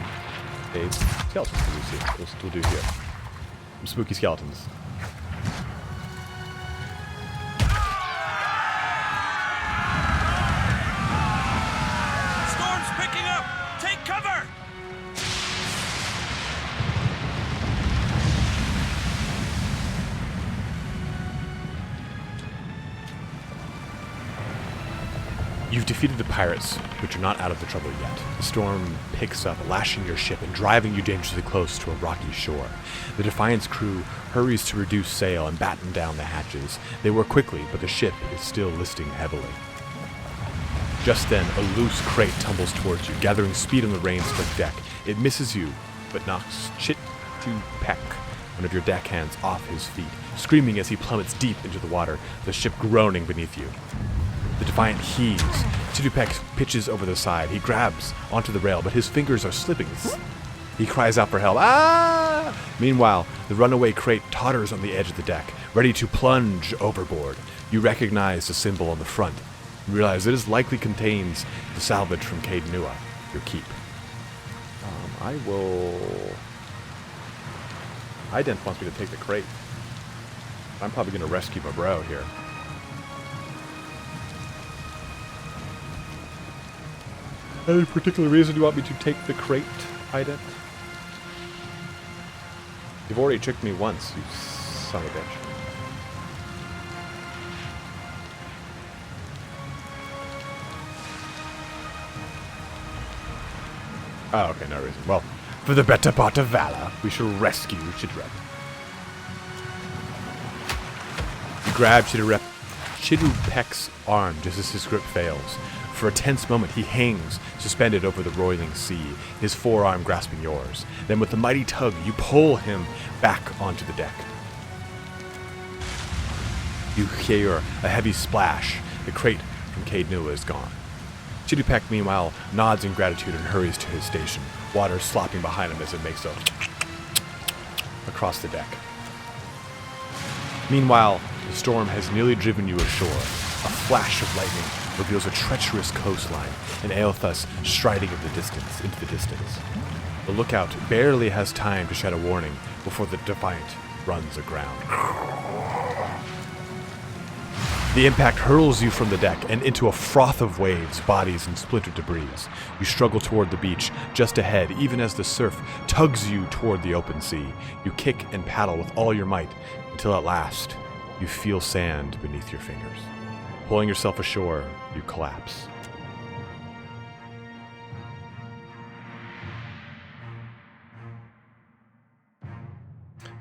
a skeleton. We'll do here. Some spooky skeletons. Storm's picking up! Take cover! You've defeated the pirates, but you're not out of the trouble yet. The storm picks up, lashing your ship and driving you dangerously close to a rocky shore. The Defiant's crew hurries to reduce sail and batten down the hatches. They work quickly, but the ship is still listing heavily. Just then, a loose crate tumbles towards you, gathering speed on the rain-slick deck. It misses you, but knocks Chit-to-Peck, one of your deckhands, off his feet, screaming as he plummets deep into the water, the ship groaning beneath you. The Defiant heaves. Chit-to-Peck pitches over the side. He grabs onto the rail, but his fingers are slipping. He cries out for help. Ah! Meanwhile, the runaway crate totters on the edge of the deck, ready to plunge overboard. You recognize the symbol on the front. You realize it likely contains the salvage from Caed Nua, your keep. Ident wants me to take the crate. I'm probably going to rescue my bro here. Any particular reason you want me to take the crate, Ident? You've already tricked me once, you son of a bitch. Oh, okay, no reason. Well, for the better part of valor, we shall rescue Chidrep. You grab Chidupek's arm just as his grip fails. For a tense moment, he hangs, suspended over the roiling sea, his forearm grasping yours. Then with a mighty tug, you pull him back onto the deck. You hear a heavy splash. The crate from Caed Nua is gone. Chidupek, meanwhile, nods in gratitude and hurries to his station, water slopping behind him as it makes across the deck. Meanwhile, the storm has nearly driven you ashore. A flash of lightning reveals a treacherous coastline, and Aelthus striding into the distance. The lookout barely has time to shed a warning before the Defiant runs aground. The impact hurls you from the deck and into a froth of waves, bodies, and splintered debris. You struggle toward the beach, just ahead, even as the surf tugs you toward the open sea. You kick and paddle with all your might, until at last, you feel sand beneath your fingers. Pulling yourself ashore, you collapse.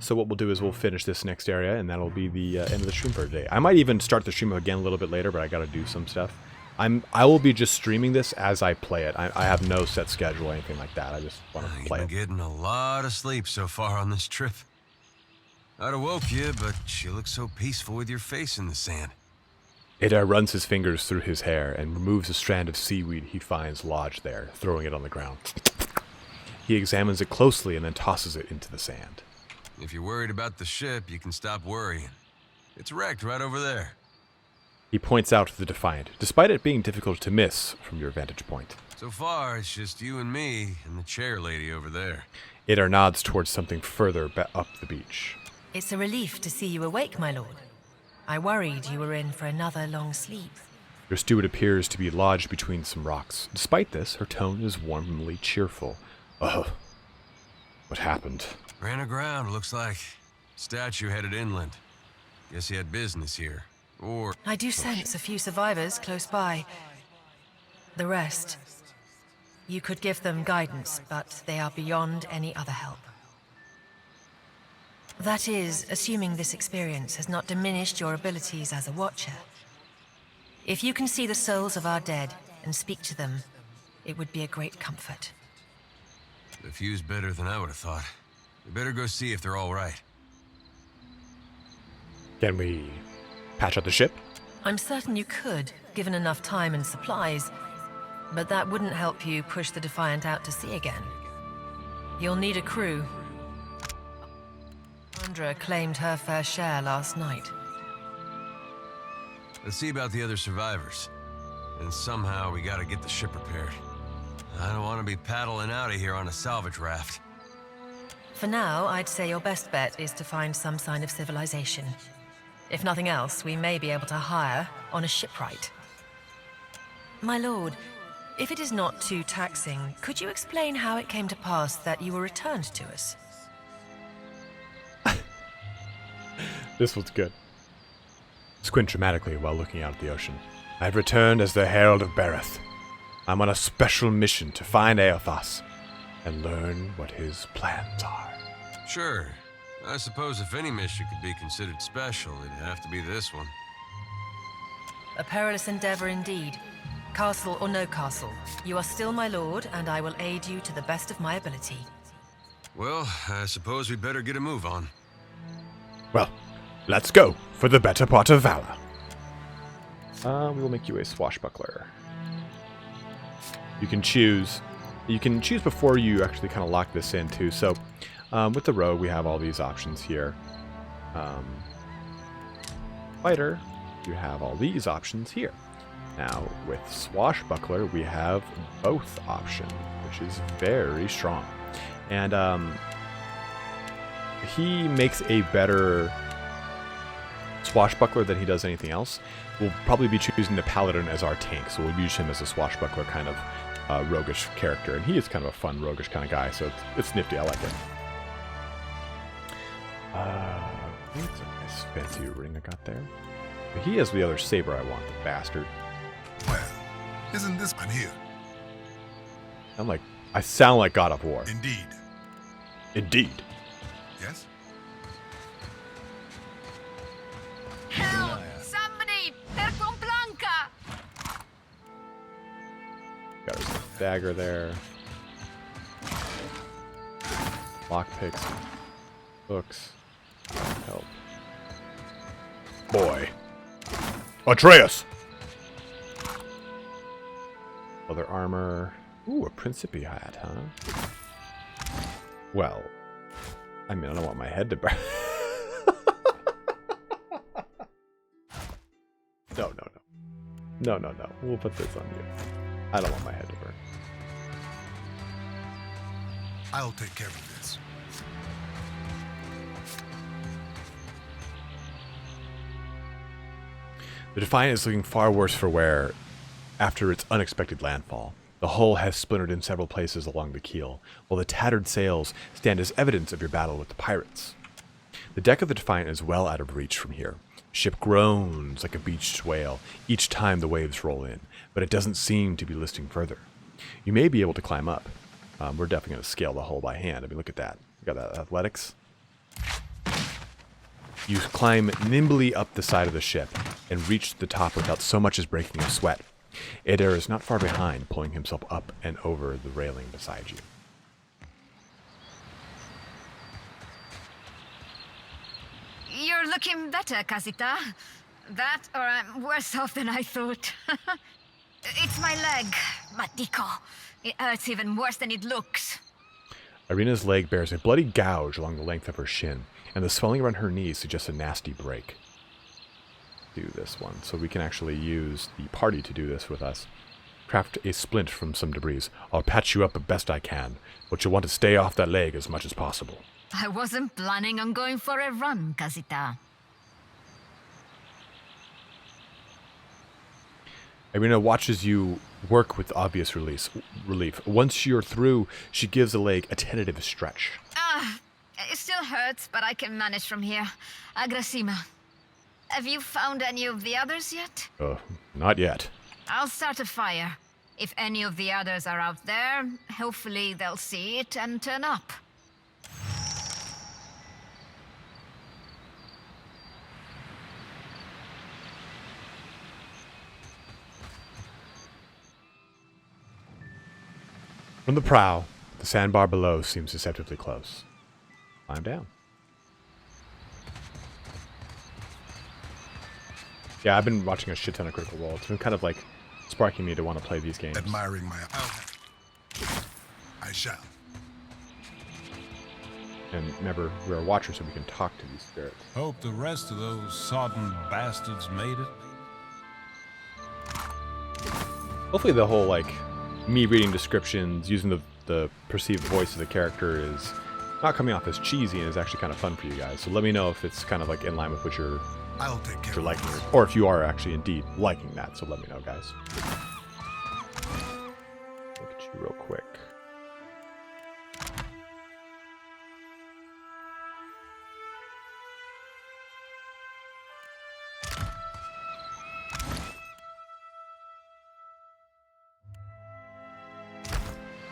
So what we'll do is we'll finish this next area, and that'll be the end of the stream for today. I might even start the stream again a little bit later, but I gotta do some stuff. I will be just streaming this as I play it. I have no set schedule or anything like that. I just want to play it. You've been getting a lot of sleep so far on this trip. I'd have woke you, but you look so peaceful with your face in the sand. Ida runs his fingers through his hair and removes a strand of seaweed he finds lodged there, throwing it on the ground. He examines it closely and then tosses it into the sand. If you're worried about the ship, you can stop worrying. It's wrecked right over there. He points out the Defiant, despite it being difficult to miss from your vantage point. So far, it's just you and me and the chair lady over there. Ida nods towards something further up the beach. It's a relief to see you awake, my lord. I worried you were in for another long sleep. Your steward appears to be lodged between some rocks. Despite this, her tone is warmly cheerful. Ugh. What happened? Ran aground, looks like. Statue headed inland. Guess he had business here. Or... I do sense a few survivors close by. The rest... You could give them guidance, but they are beyond any other help. That is, assuming this experience has not diminished your abilities as a watcher. If you can see the souls of our dead and speak to them, it would be a great comfort. The view's better than I would have thought. We better go see if they're all right. Can we patch up the ship? I'm certain you could, given enough time and supplies, but that wouldn't help you push the Defiant out to sea again. You'll need a crew. Andra claimed her fair share last night. Let's see about the other survivors. And somehow we gotta get the ship repaired. I don't want to be paddling out of here on a salvage raft. For now, I'd say your best bet is to find some sign of civilization. If nothing else, we may be able to hire on a shipwright. My lord, if it is not too taxing, could you explain how it came to pass that you were returned to us? This was good. Squint dramatically while looking out at the ocean. I've returned as the Herald of Bereth. I'm on a special mission to find Aelthas and learn what his plans are. Sure. I suppose if any mission could be considered special, it'd have to be this one. A perilous endeavor indeed. Castle or no castle, you are still my lord, and I will aid you to the best of my ability. Well, I suppose we better get a move on. Well, let's go for the better part of valor. We will make you a swashbuckler. You can choose before you actually kind of lock this in too. So with the rogue, we have all these options here. Fighter, you have all these options here. Now with swashbuckler, we have both options, which is very strong. And he makes a better swashbuckler than he does anything else. We'll probably be choosing the paladin as our tank, so we'll use him as a swashbuckler kind of roguish character, and he is kind of a fun roguish kind of guy, so it's nifty. I like it. It's a nice fancy ring I got there. But he has the other saber I want, the bastard. Well, isn't this one here? I sound like God of War. Indeed. Indeed. Yes? Help! Somebody! Per con Blanca! Got our dagger there. Lockpicks. Hooks. Help. Boy. Atreus! Leather armor. Ooh, a Principi hat, huh? Well, I mean, I don't want my head to burn. No. We'll put this on you. I don't want my head to burn. I'll take care of this. The Defiant is looking far worse for wear after its unexpected landfall. The hull has splintered in several places along the keel, while the tattered sails stand as evidence of your battle with the pirates. The deck of the Defiant is well out of reach from here. Ship groans like a beached whale each time the waves roll in, but it doesn't seem to be listing further. You may be able to climb up. We're definitely going to scale the hull by hand. I mean, look at that. You got that athletics. You climb nimbly up the side of the ship and reach the top without so much as breaking a sweat. Eder is not far behind, pulling himself up and over the railing beside you. You're looking better, Casita. That, or I'm worse off than I thought. It's my leg, Matico. It hurts even worse than it looks. Irina's leg bears a bloody gouge along the length of her shin, and the swelling around her knees suggests a nasty break. Do this one, so we can actually use the party to do this with us. Craft a splint from some debris. I'll patch you up the best I can, but you'll want to stay off that leg as much as possible. I wasn't planning on going for a run, Casita. Irina watches you work with obvious relief. Once you're through, she gives the leg a tentative stretch. It still hurts, but I can manage from here. Agrasima. Have you found any of the others yet? Not yet. I'll start a fire. If any of the others are out there, hopefully they'll see it and turn up. From the prow, the sandbar below seems deceptively close. Climb down. Yeah, I've been watching a shit ton of Critical Role. It's been kind of like sparking me to want to play these games. Admiring my... I shall. And remember, we're a watcher, so we can talk to these spirits. Hope the rest of those sodden bastards made it. Hopefully the whole, like, me reading descriptions, using the perceived voice of the character is not coming off as cheesy and is actually kind of fun for you guys. So let me know if it's kind of like in line with what you're liking, or if you are actually indeed liking that. So let me know, guys. Look at you real quick.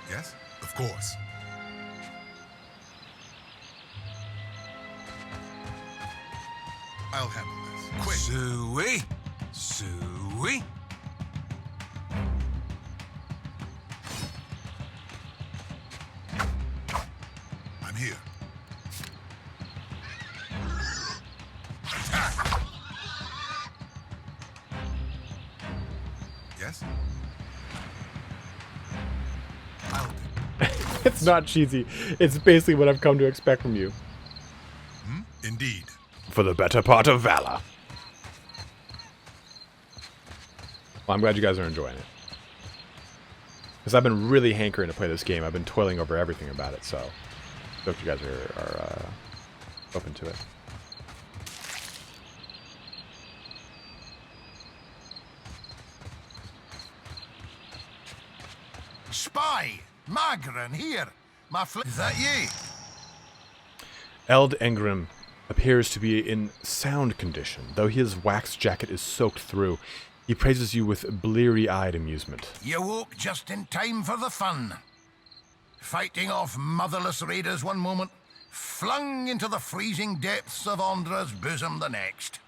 Yes, of course. I'll handle this. Quick. Suey. Suey. Yes? It's not cheesy. It's basically what I've come to expect from you. Indeed. For the better part of valor. Well, I'm glad you guys are enjoying it. Because I've been really hankering to play this game. I've been toiling over everything about it, so I hope you guys are open to it. Spy! Magran, here! Is that ye? Eld Engram appears to be in sound condition, though his wax jacket is soaked through. He praises you with bleary-eyed amusement. You woke just in time for the fun. Fighting off motherless raiders one moment, flung into the freezing depths of Ondra's bosom the next.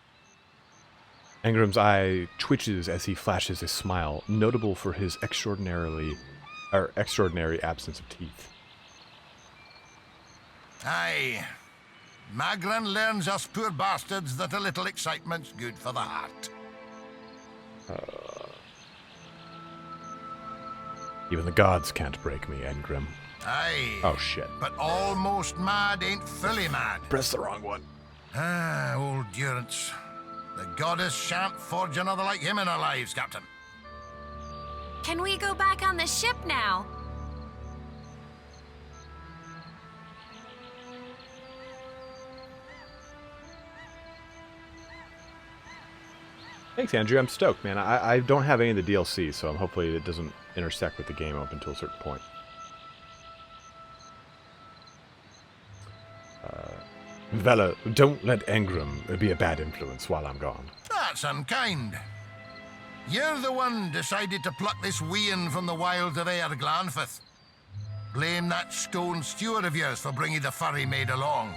Engram's eye twitches as he flashes a smile, notable for his extraordinary absence of teeth. Aye. Magran learns us poor bastards that a little excitement's good for the heart. Even the gods can't break me, Engram. Aye. Oh, shit. But almost mad ain't fully mad. Press the wrong one. Ah, old Durance. The goddess shan't forge another like him in our lives, Captain. Can we go back on the ship now? Thanks, Andrew. I'm stoked, man. I don't have any of the DLC, so hopefully it doesn't intersect with the game up until a certain point. Vela, don't let Engram be a bad influence while I'm gone. That's unkind. You're the one decided to pluck this wean from the wilds of Aer Glanfith. Blame that stone steward of yours for bringing the furry maid along.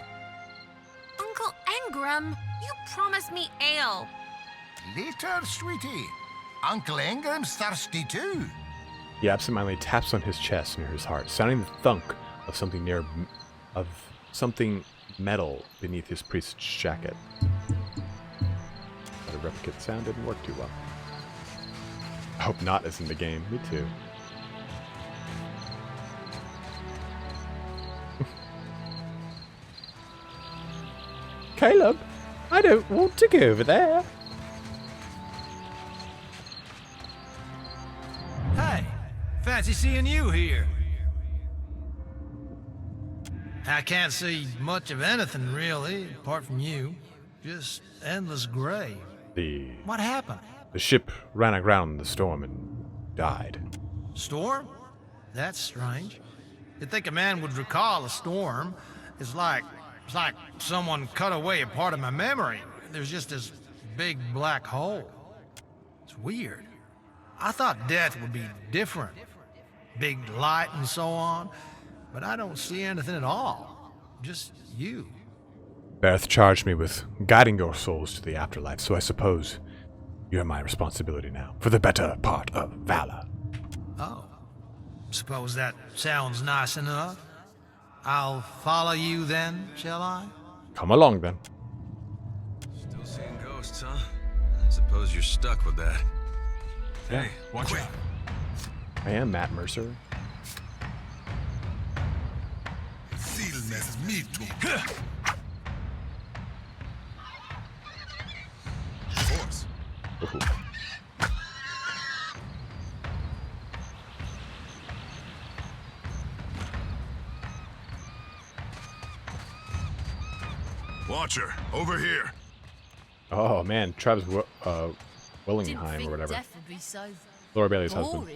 Uncle Engram, you promised me ale. Later, sweetie. Uncle Engram's thirsty too. He absentmindedly taps on his chest near his heart, sounding the thunk of something metal beneath his priest's jacket. But a replicate sound didn't work too well. I hope not is in the game. Me too. Caleb, I don't want to go over there. Hey, fancy seeing you here. I can't see much of anything, really, apart from you. Just endless gray. What happened? The ship ran aground in the storm and died. Storm? That's strange. You'd think a man would recall a storm. It's like someone cut away a part of my memory. There's just this big black hole. It's weird. I thought death would be different. Big light and so on. But I don't see anything at all. Just you. Bareth charged me with guiding your souls to the afterlife, so I suppose you're my responsibility now, for the better part of valor. Oh. Suppose that sounds nice enough. I'll follow you then, shall I? Come along then. Still seeing ghosts, huh? I suppose you're stuck with that. Yeah. Hey, watch out. I am Matt Mercer. GeForce. Watcher, over here. Oh man, Travis Willingheim or whatever. Laura Bailey's husband.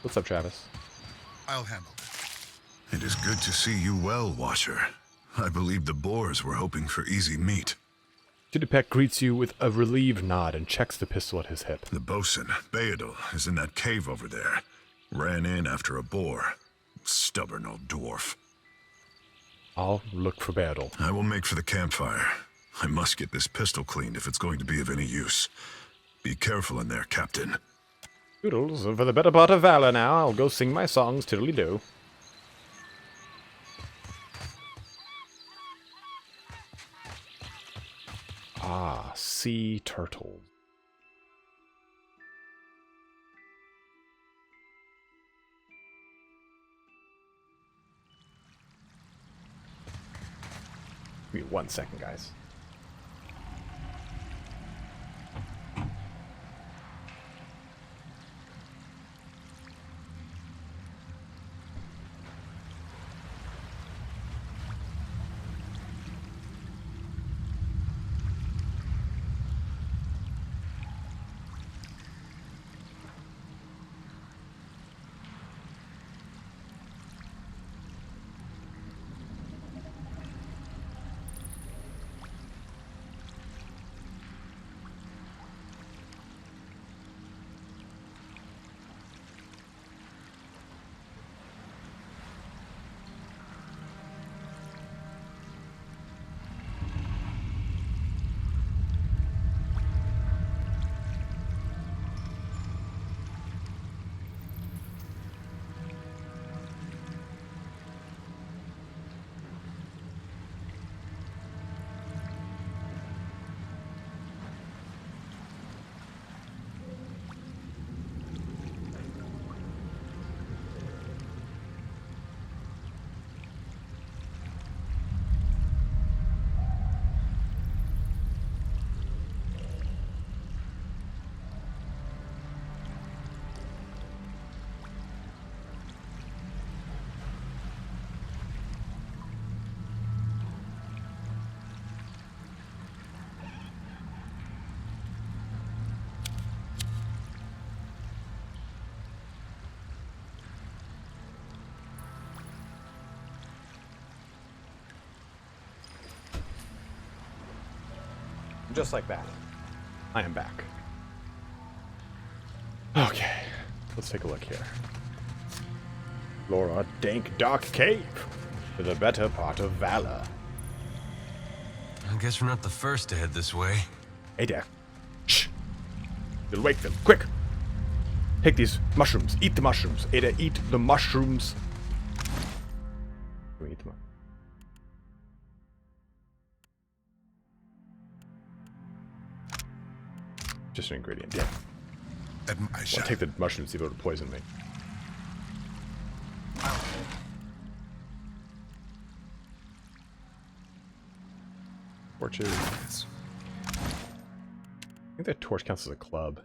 What's up, Travis? I'll handle It is good to see you well, Watcher. I believe the Boers were hoping for easy meat. Tidipek greets you with a relieved nod and checks the pistol at his hip. The bosun, Beadle, is in that cave over there. Ran in after a boar. Stubborn old dwarf. I'll look for Beadle. I will make for the campfire. I must get this pistol cleaned if it's going to be of any use. Be careful in there, Captain. Doodles, for the better part of valor now, I'll go sing my songs tiddly-do. Ah, sea turtles. Give me 1 second, guys. Just like that, I am back. Okay, let's take a look here. Laura, dank dark cave for the better part of valor. I guess we're not the first to head this way. Hey there. Shh. You'll wake them. Quick. Take these mushrooms. Eat the mushrooms. Ada, eat the mushrooms. Eat them. Just an ingredient. Yeah. I'll take the mushrooms, see if it would poison me. Torches. I think that torch counts as a club.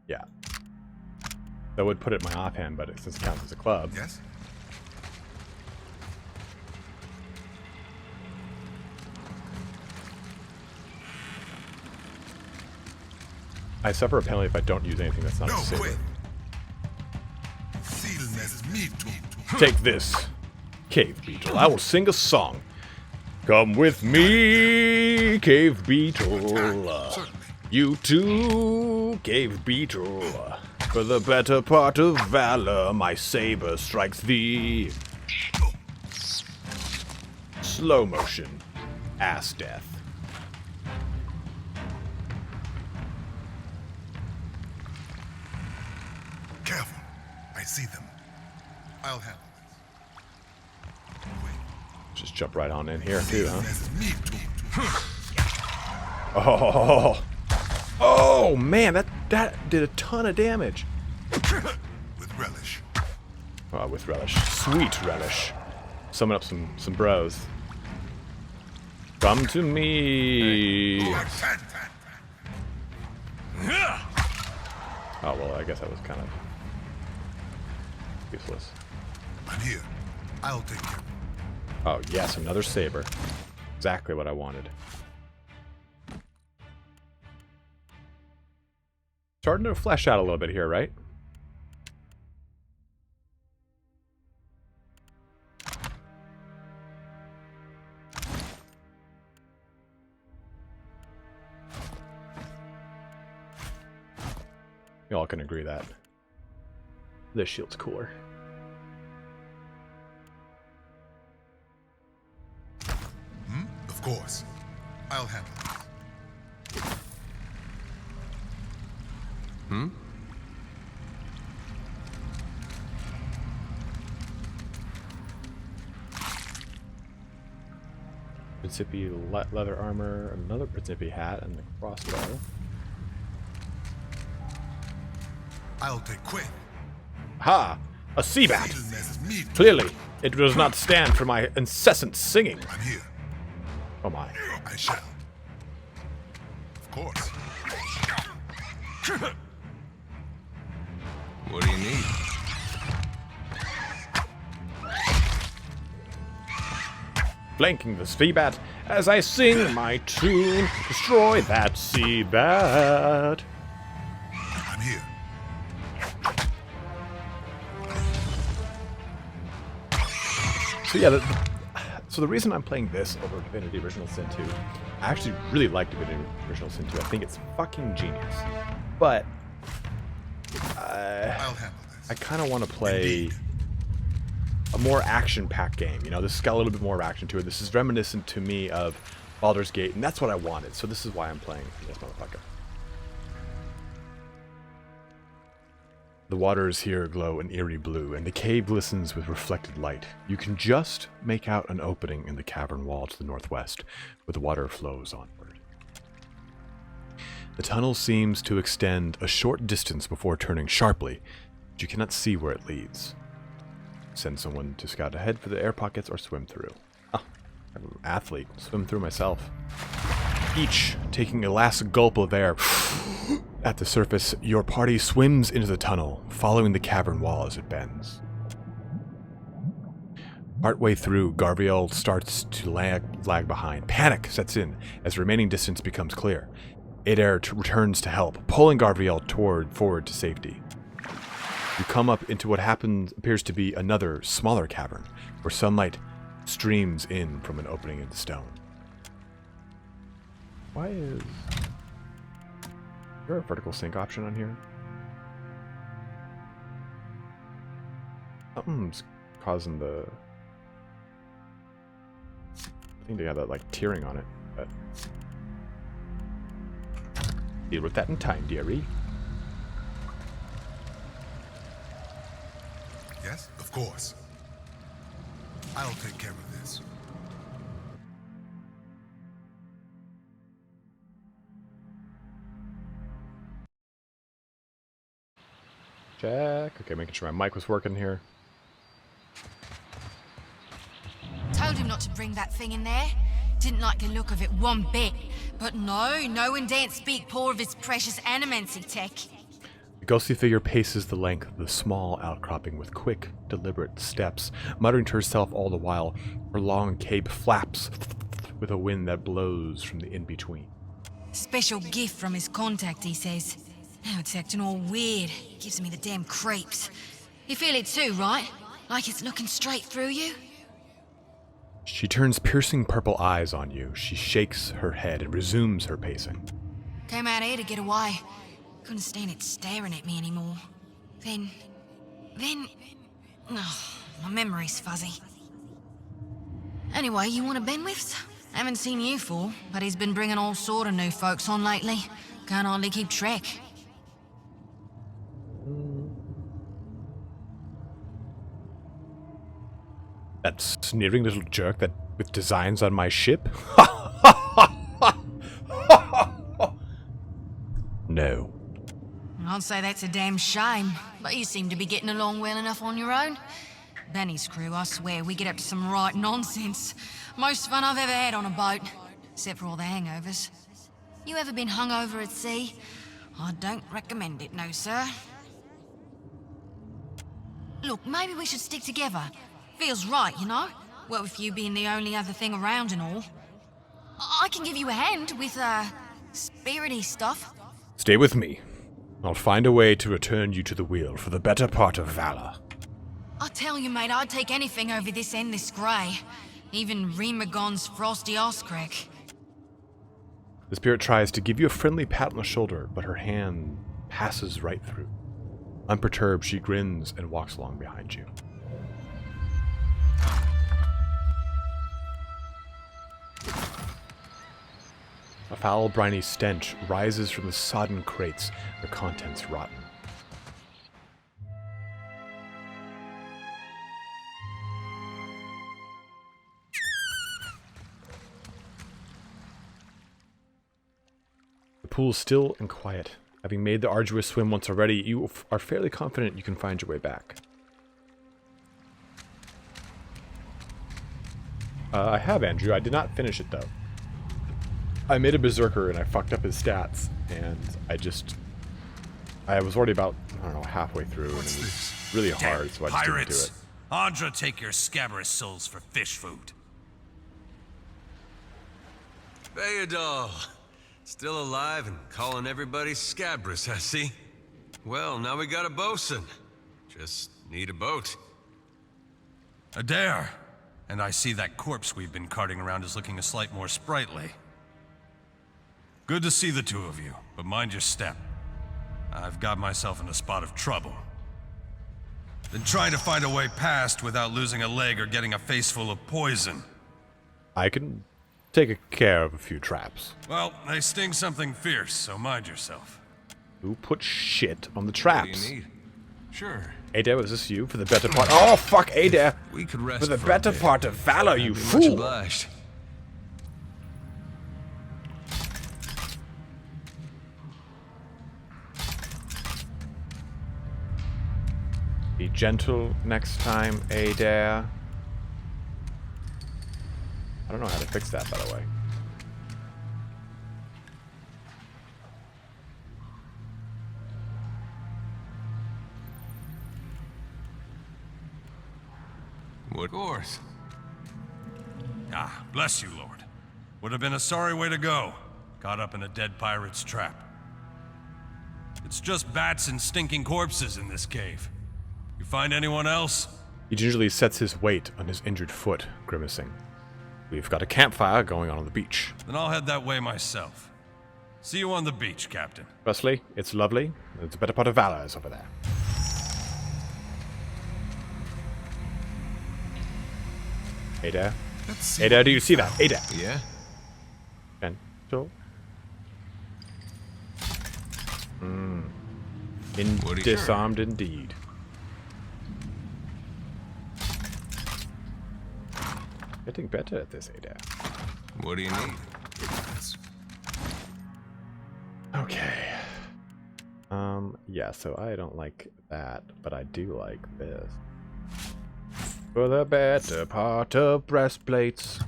Yeah. That would put it in my offhand, but since it counts as a club. Yes. I suffer a penalty if I don't use anything that's not a saber. Take this, Cave Beetle. I will sing a song. Come with me, Cave Beetle. You too, Cave Beetle. For the better part of valor, my saber strikes thee. Slow motion. Ass death. Careful. I see them. I'll handle this. Just jump right on in here too, huh? Oh, oh man, that did a ton of damage. With relish. Oh, with relish, sweet relish. Summon up some bros. Come to me. Oh well, I guess that was kind of useless. I'm here. I'll take care. Oh yes, another saber. Exactly what I wanted. Starting to flesh out a little bit here, right? We all can agree that this shield's cooler. Of course. I'll handle it. Principi leather armor, another Principi hat, and the crossbow. I'll take Quinn. Ha! A sea bat! Clearly, it does not stand for my incessant singing. I'm here. Oh my. I shall. Of course. What do you need? Flanking the sea bat as I sing my tune. Destroy that sea bat. I'm here. So yeah, so the reason I'm playing this over Divinity Original Sin 2, I actually really like Divinity Original Sin 2. I think it's fucking genius. But I'll handle this. I kind of want to play a more action-packed game. You know, this has got a little bit more action to it. This is reminiscent to me of Baldur's Gate, and that's what I wanted. So this is why I'm playing this motherfucker. The waters here glow an eerie blue, and the cave glistens with reflected light. You can just make out an opening in the cavern wall to the northwest, where the water flows onward. The tunnel seems to extend a short distance before turning sharply, but you cannot see where it leads. Send someone to scout ahead for the air pockets or swim through. Ah, I'm an athlete. Swim through myself. Each taking a last gulp of air. At the surface, your party swims into the tunnel, following the cavern wall as it bends. Partway through, Garviel starts to lag behind. Panic sets in as the remaining distance becomes clear. Adair returns to help, pulling Garviel forward to safety. You come up into what appears to be another, smaller cavern, where sunlight streams in from an opening in the stone. Why is there a vertical sync option on here? Something's causing the thing to have that like tearing on it, but deal with that in time, dearie. Yes, of course. I'll take care of this. Check. Okay, making sure my mic was working here. Told him not to bring that thing in there. Didn't like the look of it one bit. But no one daren't speak poor of his precious animancy tech. The ghostly figure paces the length of the small outcropping with quick, deliberate steps, muttering to herself all the while. Her long cape flaps with a wind that blows from the in-between. Special gift from his contact, he says. Now it's acting all weird. Gives me the damn creeps. You feel it too, right? Like it's looking straight through you? She turns piercing purple eyes on you. She shakes her head and resumes her pacing. Came out here to get away. Couldn't stand it staring at me anymore. Then... Oh, my memory's fuzzy. Anyway, you want to Benwith's? Haven't seen you for, but he's been bringing all sort of new folks on lately. Can't hardly keep track. That sneering little jerk that with designs on my ship? No. I'd say that's a damn shame, but you seem to be getting along well enough on your own. Benny's crew, I swear, we get up to some right nonsense. Most fun I've ever had on a boat, except for all the hangovers. You ever been hungover at sea? I don't recommend it, no, sir. Look, maybe we should stick together. Feels right, you know? Well, with you being the only other thing around and all. I can give you a hand with, spirity stuff. Stay with me. I'll find a way to return you to the wheel for the better part of valor. I tell you, mate, I'd take anything over this endless grey. Even Remagon's frosty arse crack. The spirit tries to give you a friendly pat on the shoulder, but her hand passes right through. Unperturbed, she grins and walks along behind you. A foul, briny stench rises from the sodden crates, their contents rotten. pool's still and quiet. Having made the arduous swim once already, you are fairly confident you can find your way back. I have, Andrew. I did not finish it, though. I made a berserker and I fucked up his stats, and I was already about, I don't know, halfway through, and it was really hard, so I just didn't do it. Andra take your scabrous souls for fish food. Bayadol, still alive and calling everybody scabrous, I see. Well, now we got a bosun. Just need a boat. Adair, and I see that corpse we've been carting around is looking a slight more sprightly. Good to see the two of you, but mind your step. I've got myself in a spot of trouble. Been trying to find a way past without losing a leg or getting a face full of poison. I can take care of a few traps. Well, they sting something fierce, so mind yourself. Who put shit on the traps? What do you need? Sure. Adair, was this you? For the better part— Oh, fuck, Adair! We could rest for the for better a bit. part of valor, you Much fool! obliged. Be gentle next time, Adair. I don't know how to fix that, by the way. Of course. Ah, bless you, Lord. Would have been a sorry way to go. Caught up in a dead pirate's trap. It's just bats and stinking corpses in this cave. You find anyone else? He gingerly sets his weight on his injured foot, grimacing. We've got a campfire going on the beach. Then I'll head that way myself. See you on the beach, Captain. Firstly, it's lovely. It's a better part of valor is over there. Adair? Adair, do you see that? Adair! Yeah? Gentle. Disarmed indeed. Getting better at this, Adair. What do you need? Okay. Yeah, so I don't like that, but I do like this. For the better part of breastplates.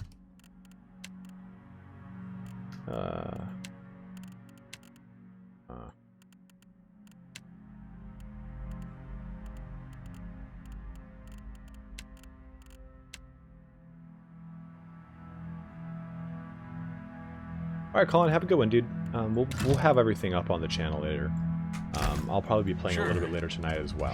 Alright, Colin, have a good one, dude. We'll have everything up on the channel later. I'll probably be playing a little bit later tonight as well.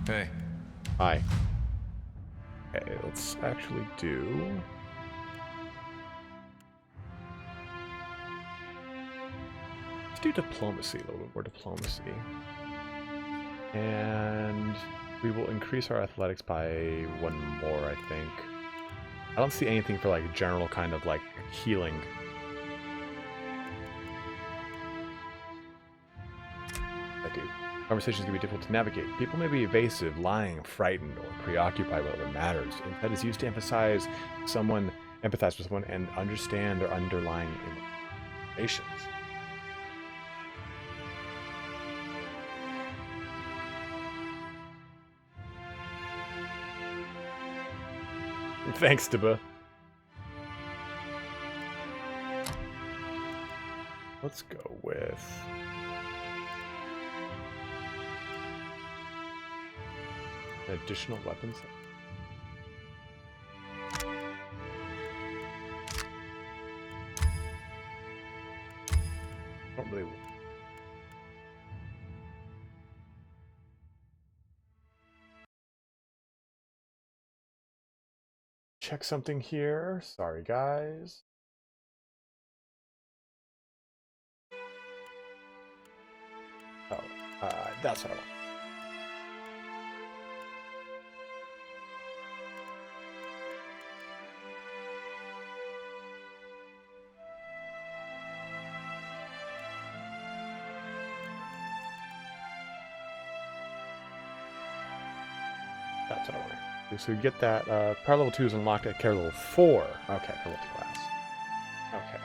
Hey. Hi. Okay, let's actually do... Let's do diplomacy, a little bit more diplomacy. And we will increase our athletics by one more, I think. I don't see anything for like general kind of like healing. I do. Conversations can be difficult to navigate. People may be evasive, lying, frightened, or preoccupied with other matters. Instead, it's used to empathize with someone, and understand their underlying emotions. Thanks, Deba. Let's go with... additional weapons. Don't really... Check something here. Sorry, guys. Oh, that's what I want. That's what I want. So you get that. Power level 2 is unlocked at care level 4. Okay, for level class. Okay.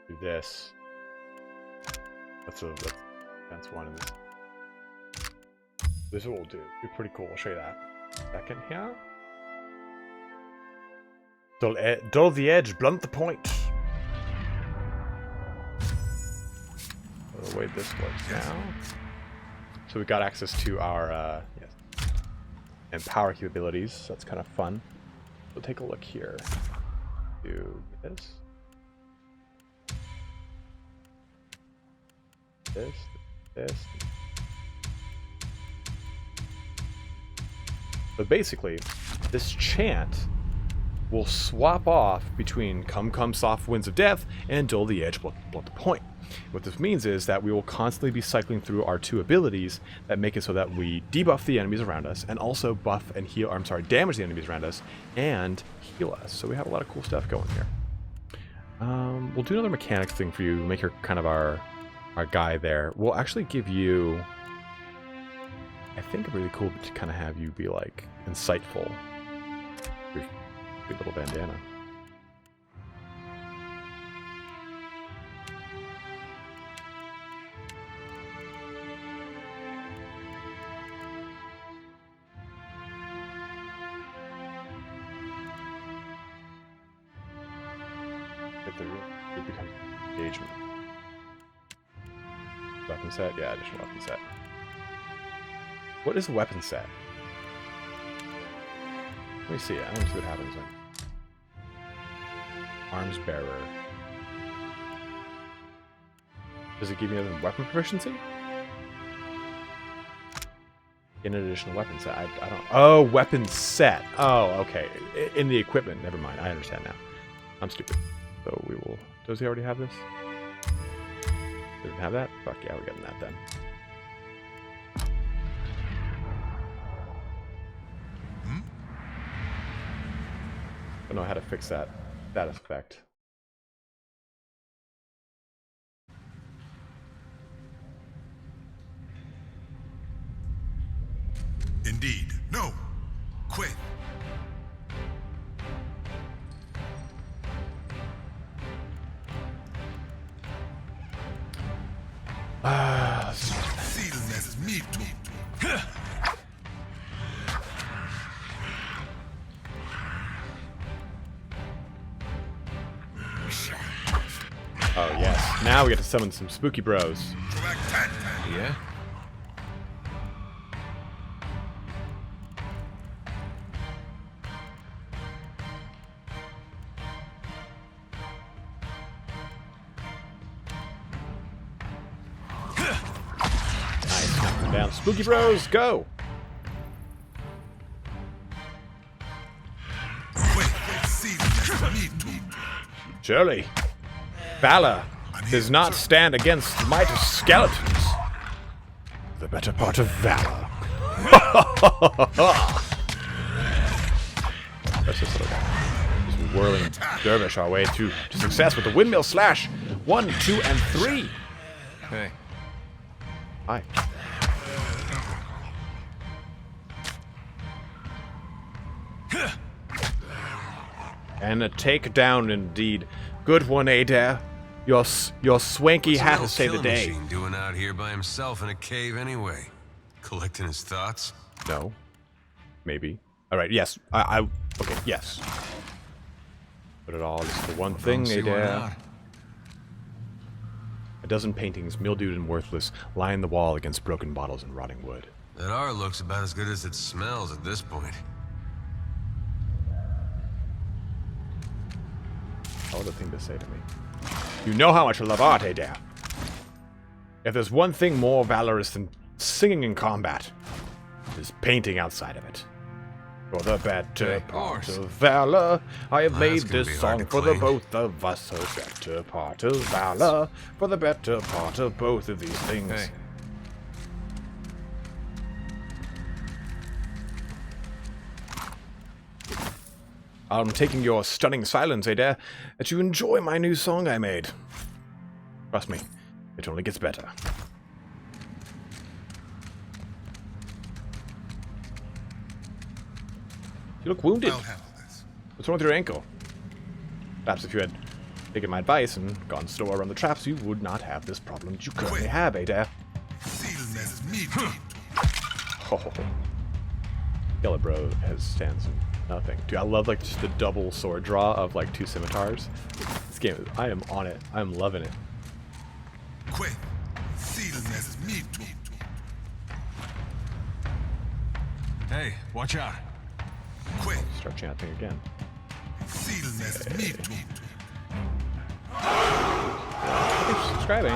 Do this. That's one of this. This is what we'll do. It'll be pretty cool. I'll show you that. Second here. Dull the edge, blunt the point. The way this works now. So we got access to our and power capabilities. So that's kind of fun. We'll take a look here. Do this. This. But basically, this chant will swap off between Come Soft Winds of Death and Dull the Edge, Blunt the Point. What this means is that we will constantly be cycling through our 2 abilities that make it so that we debuff the enemies around us and also buff and heal, damage the enemies around us and heal us. So we have a lot of cool stuff going here. We'll do another mechanics thing for you, make her kind of our guy there. We'll actually give you, I think it'd be really cool to kind of have you be like insightful. Your big little bandana. It becomes engagement. Weapon set? Yeah, additional weapon set. What is a weapon set? Let me see. I don't see what happens. Arms bearer. Does it give me another weapon proficiency? In an additional weapon set. I don't. Oh, weapon set. Oh, okay. In the equipment. Never mind. I understand now. I'm stupid. So we will. Does he already have this? Doesn't have that? Fuck yeah, we're getting that then. I don't know how to fix that effect. Indeed. No. Quit. Sealness me too. Oh yes. Now we get to summon some spooky bros. Yeah? Nice. Knock them down. Spooky bros, go! Surely, valor does not stand against the might of skeletons. The better part of valor. Let's just whirling dervish our way to success with the windmill slash. 1, 2, and 3. Hey. Hi. And a takedown indeed. Good one, Adair. Your swanky hat has saved the day. What's doing out here by himself in a cave anyway? Collecting his thoughts? No. Maybe. All right. Yes. Okay. Yes. Put it all just for one thing, Adair. A dozen paintings, mildewed and worthless, line the wall against broken bottles and rotting wood. That art looks about as good as it smells at this point. What a thing to say to me. You know how much I love art, Adair. If there's one thing more valorous than singing in combat, it is painting outside of it. For the better part of valor, I have made this song for the both of us. A better part of valor, for the better part of both of these things. Hey. I'm taking your stunning silence, Adair, that you enjoy my new song I made. Trust me, it only gets better. You look wounded. What's wrong with your ankle? Perhaps if you had taken my advice and gone slower around the traps, you would not have this problem that you currently have, Adair. Oh. Bro has stands in nothing. Dude, I love like just the double sword draw of like 2 scimitars. This game, I am on it. I'm loving it. Hey, watch out. Start chanting again. Thanks for subscribing.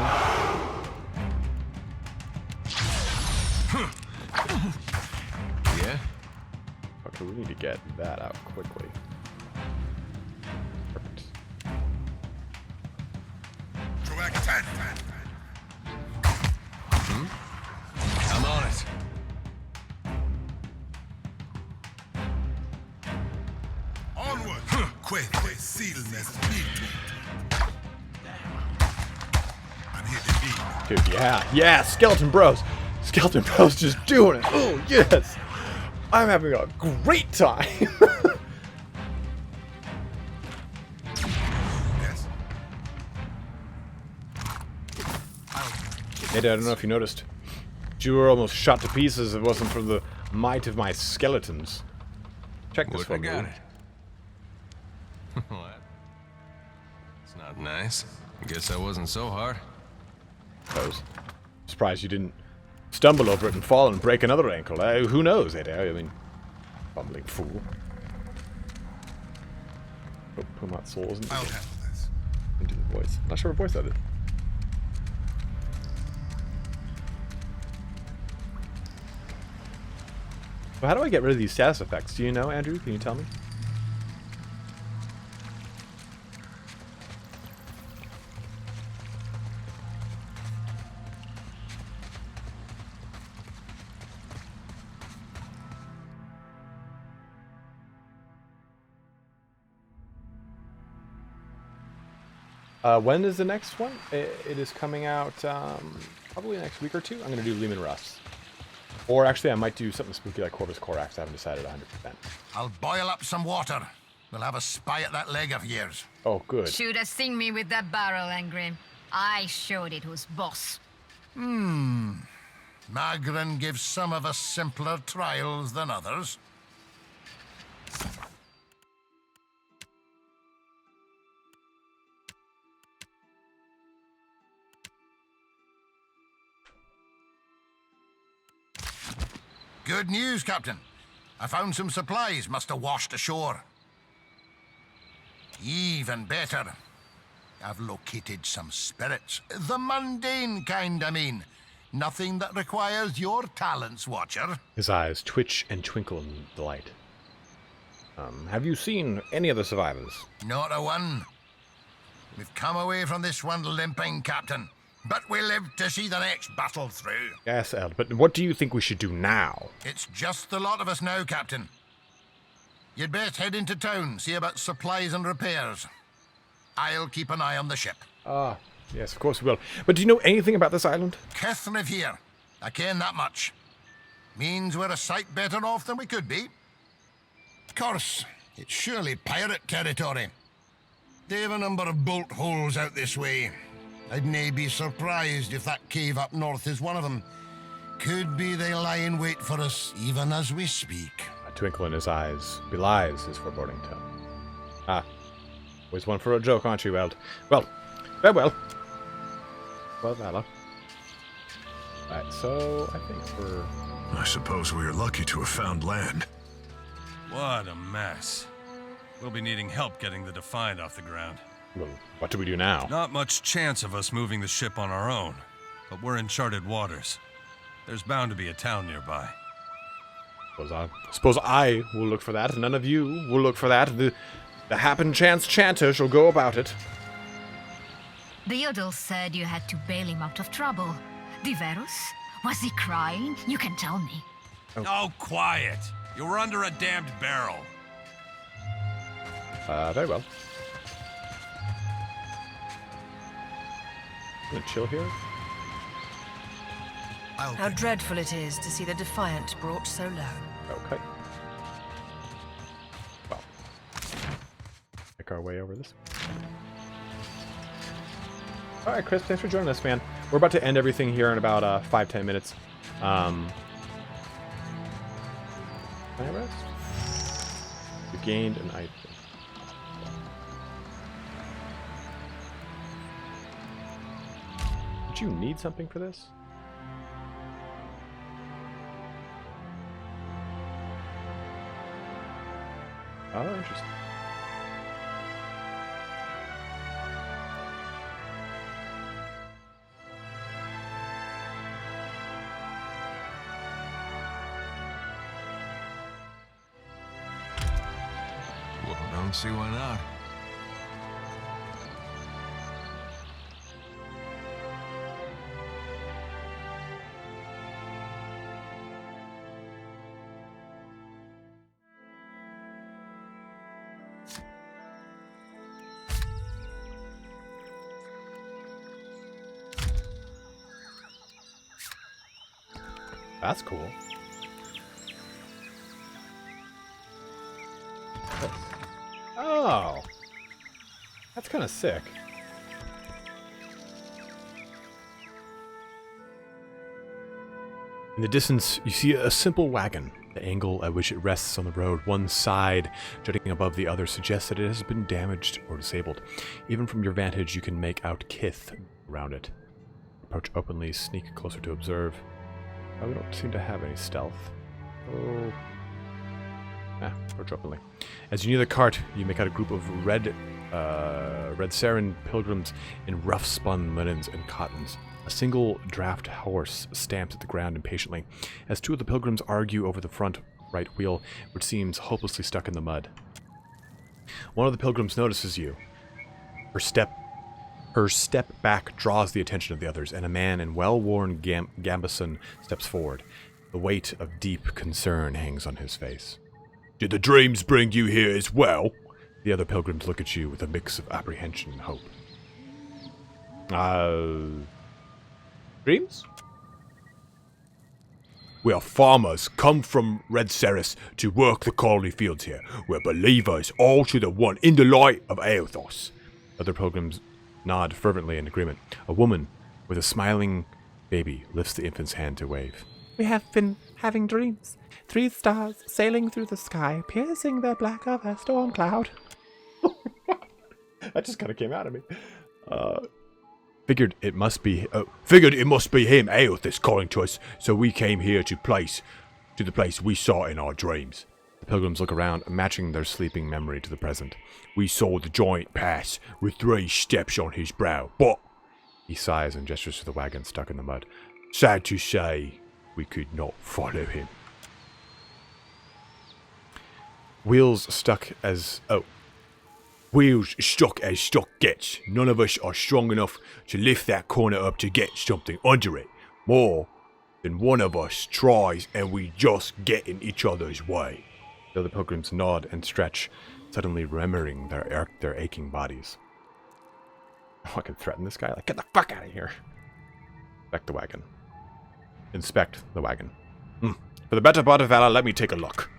Yeah? Okay, we need to get that out quickly. Perfect. I'm on it. Onward! Quick, seal nest I'm here to be. Dude, yeah, Skeleton Bros. Skeleton Bros just doing it. Oh, yes. I'm having a great time. Yes. Hey, Dad, I don't know if you noticed. You were almost shot to pieces if it wasn't for the might of my skeletons. Check this for me. Got it. What? It's not nice. I guess that wasn't so hard. I was surprised you didn't stumble over it and fall and break another ankle. Who knows, Adair? I mean, bumbling fool. Oh, Pumat Souls into, into the voice. Not sure what voice that is. So how do I get rid of these status effects? Do you know, Andrew? Can you tell me? When is the next one? It is coming out probably next week or two. I'm going to do Lehman Russ. Or actually, I might do something spooky like Corvus Corax. I haven't decided 100%. I'll boil up some water. We'll have a spy at that leg of yours. Oh, good. Should have seen me with that barrel, Engrim. I showed it who's boss. Magrin gives some of us simpler trials than others. Good news, Captain. I found some supplies must have washed ashore. Even better, I've located some spirits. The mundane kind, I mean. Nothing that requires your talents, Watcher. His eyes twitch and twinkle in delight. Have you seen any of the survivors? Not a one. We've come away from this one limping, Captain. But we live to see the next battle through. Yes, Eld, but what do you think we should do now? It's just the lot of us now, Captain. You'd best head into town, see about supplies and repairs. I'll keep an eye on the ship. Ah, yes, of course we will. But do you know anything about this island? Keth live here. I ken that much. Means we're a sight better off than we could be. Of course, it's surely pirate territory. They've a number of bolt holes out this way. I'd nae be surprised if that cave up north is one of them. Could be they lie in wait for us even as we speak. A twinkle in his eyes belies his foreboding tone. Ah, always one for a joke, aren't you, Eld? Well, farewell. Well, Vala. Right, so I think we're... I suppose we are lucky to have found land. What a mess. We'll be needing help getting the Defiant off the ground. Well, what do we do now? Not much chance of us moving the ship on our own, but we're in charted waters. There's bound to be a town nearby. Suppose I will look for that, and none of you will look for that. The happen chance chanter shall go about it. The Yodel said you had to bail him out of trouble. Diverus? Was he crying? You can tell me. Oh, quiet! You were under a damned barrel. Very well. I'm gonna chill here. How dreadful it is to see the Defiant brought so low. Okay. Well, make our way over this. All right, Chris, thanks for joining us, man. We're about to end everything here in about 5-10 minutes. Can I rest? You gained an item. Did you need something for this? Oh, interesting. Well, don't see why not. That's cool. Oh, that's kind of sick. In the distance, you see a simple wagon. The angle at which it rests on the road, one side jutting above the other, suggests that it has been damaged or disabled. Even from your vantage, you can make out kith around it. Approach openly, sneak closer to observe. Oh, we don't seem to have any stealth. Oh. Approach openly. As you near the cart, you make out a group of red Sarin pilgrims in rough-spun linens and cottons. A single draft horse stamps at the ground impatiently, as two of the pilgrims argue over the front right wheel, which seems hopelessly stuck in the mud. One of the pilgrims notices you. Her step back draws the attention of the others, and a man in well-worn gambeson steps forward. The weight of deep concern hangs on his face. Did the dreams bring you here as well? The other pilgrims look at you with a mix of apprehension and hope. Dreams? We are farmers, come from Red Ceres to work the colony fields here. We're believers, all to the one, in the light of Aethos. Other pilgrims nod fervently in agreement. A woman with a smiling baby lifts the infant's hand to wave. We have been having dreams. 3 stars sailing through the sky, piercing the black of a storm cloud. That just kind of came out of me. Figured it must be him, Aethys, calling to us, so we came here to the place we saw in our dreams. The pilgrims look around, matching their sleeping memory to the present. We saw the giant pass with 3 steps on his brow, but... He sighs and gestures to the wagon stuck in the mud. Sad to say, we could not follow him. Wheels stuck as stock gets. None of us are strong enough to lift that corner up to get something under it. More than one of us tries and we just get in each other's way. The other pilgrims nod and stretch, suddenly remembering their aching bodies. Oh, I can threaten this guy? Like, get the fuck out of here. Inspect the wagon. Inspect the wagon. For the better part of valor, let me take a look.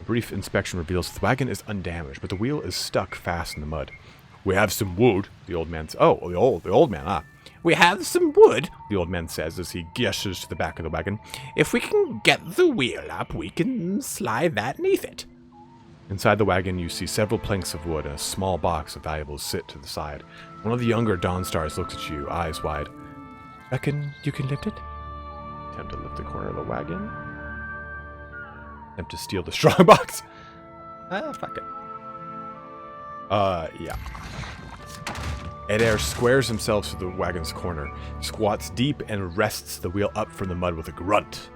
A brief inspection reveals the wagon is undamaged, but the wheel is stuck fast in the mud. We have some wood, the old man says. Oh, the old man, We have some wood, the old man says as he gestures to the back of the wagon. If we can get the wheel up, we can slide that neath it. Inside the wagon, you see several planks of wood and a small box of valuables sit to the side. One of the younger Dawnstars looks at you, eyes wide. Reckon you can lift it? Attempt to lift the corner of the wagon. Attempt to steal the strong box. Fuck it. Yeah. Eder squares himself to the wagon's corner, squats deep, and rests the wheel up from the mud with a grunt.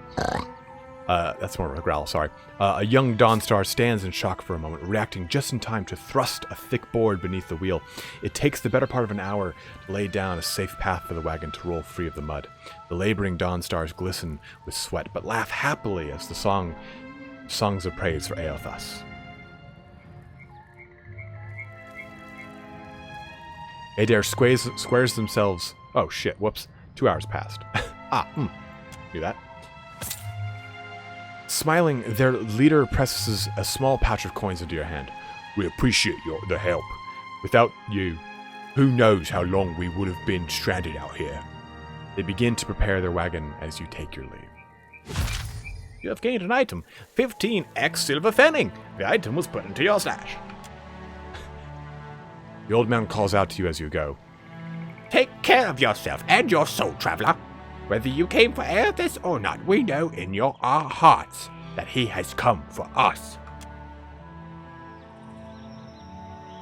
That's more of a growl, sorry. A young Dawnstar stands in shock for a moment, reacting just in time to thrust a thick board beneath the wheel. It takes the better part of an hour to lay down a safe path for the wagon to roll free of the mud. The laboring Dawnstars glisten with sweat, but laugh happily as the songs of praise for Aethys. Adair squares themselves. Oh shit, whoops. 2 hours passed. Knew that. Smiling, their leader presses a small pouch of coins into your hand. We appreciate the help. Without you, who knows how long we would have been stranded out here. They begin to prepare their wagon as you take your leave. You have gained an item. 15x silver pfennig. The item was put into your stash. The old man calls out to you as you go. Take care of yourself and your soul, traveler. Whether you came for Aethys or not, we know in our hearts that he has come for us.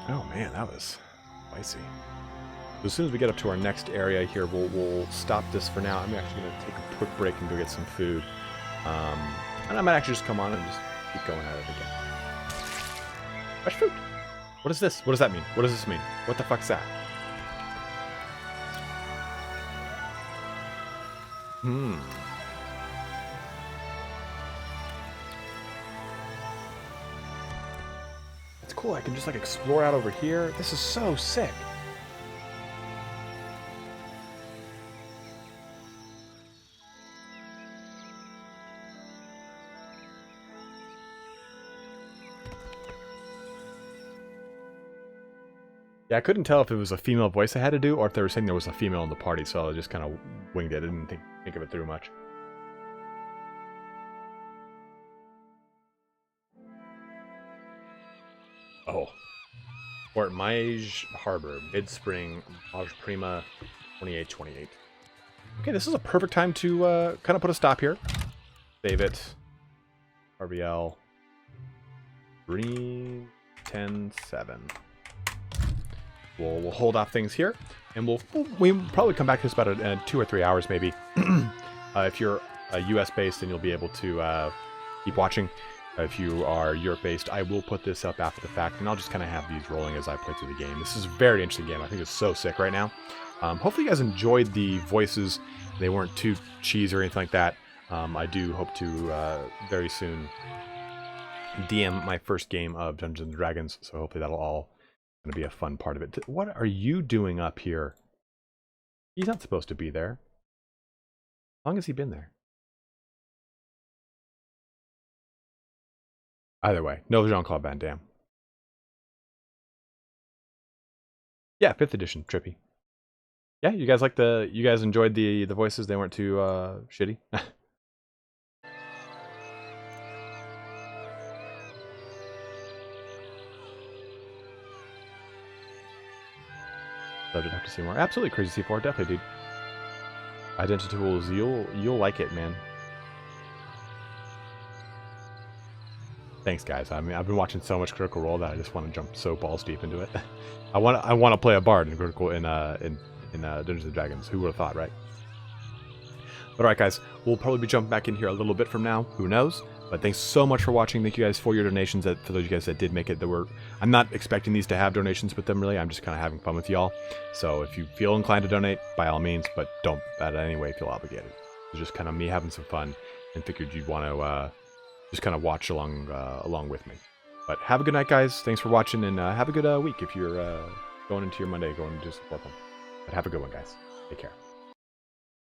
Oh man, that was spicy. As soon as we get up to our next area here, we'll stop this for now. I'm actually going to take a quick break and go get some food. And I might actually just come on and just keep going at it again. Fresh food. What is this? What does that mean? What does this mean? What the fuck's that? It's cool. I can just like explore out over here. This is so sick. Yeah, I couldn't tell if it was a female voice I had to do or if they were saying there was a female in the party, so I just kind of winged it. I didn't think of it through much. Oh. Port Mage Harbor, mid-spring, Maj Prima, 2828. Okay, this is a perfect time to kind of put a stop here. Save it. RBL. Green 10-7. We'll hold off things here, and we'll probably come back to this about 2 or 3 hours maybe. If you're US based, then you'll be able to keep watching. If you are Europe based, I will put this up after the fact, and I'll just kind of have these rolling as I play through the game. This is a very interesting game. I think it's so sick right now. Hopefully you guys enjoyed the voices. They weren't too cheese or anything like that. I do hope to very soon DM my first game of Dungeons & Dragons, so hopefully that'll all going to be a fun part of it. What are you doing up here? He's not supposed to be there. How long has he been there? Either way, no Jean-Claude Van Damme. Yeah, 5th edition, trippy. Yeah, you guys like you guys enjoyed the voices? They weren't too shitty. So I'd have to see more. Absolutely, Crazy C4, definitely, dude. Identity tools, you'll like it, man. Thanks, guys. I mean, I've been watching so much Critical Role that I just want to jump so balls deep into it. I want to play a bard in Critical in Dungeons & Dragons. Who would have thought, right? But alright, guys, we'll probably be jumping back in here a little bit from now. Who knows? But thanks so much for watching. Thank you guys for your donations. For those of you guys that did make it, I'm not expecting these to have donations with them, really. I'm just kind of having fun with y'all. So if you feel inclined to donate, by all means, but don't in any way feel obligated. It's just kind of me having some fun, and figured you'd want to just kind of watch along with me. But have a good night, guys. Thanks for watching, and have a good week if you're going into your Monday, going to support them. But have a good one, guys. Take care.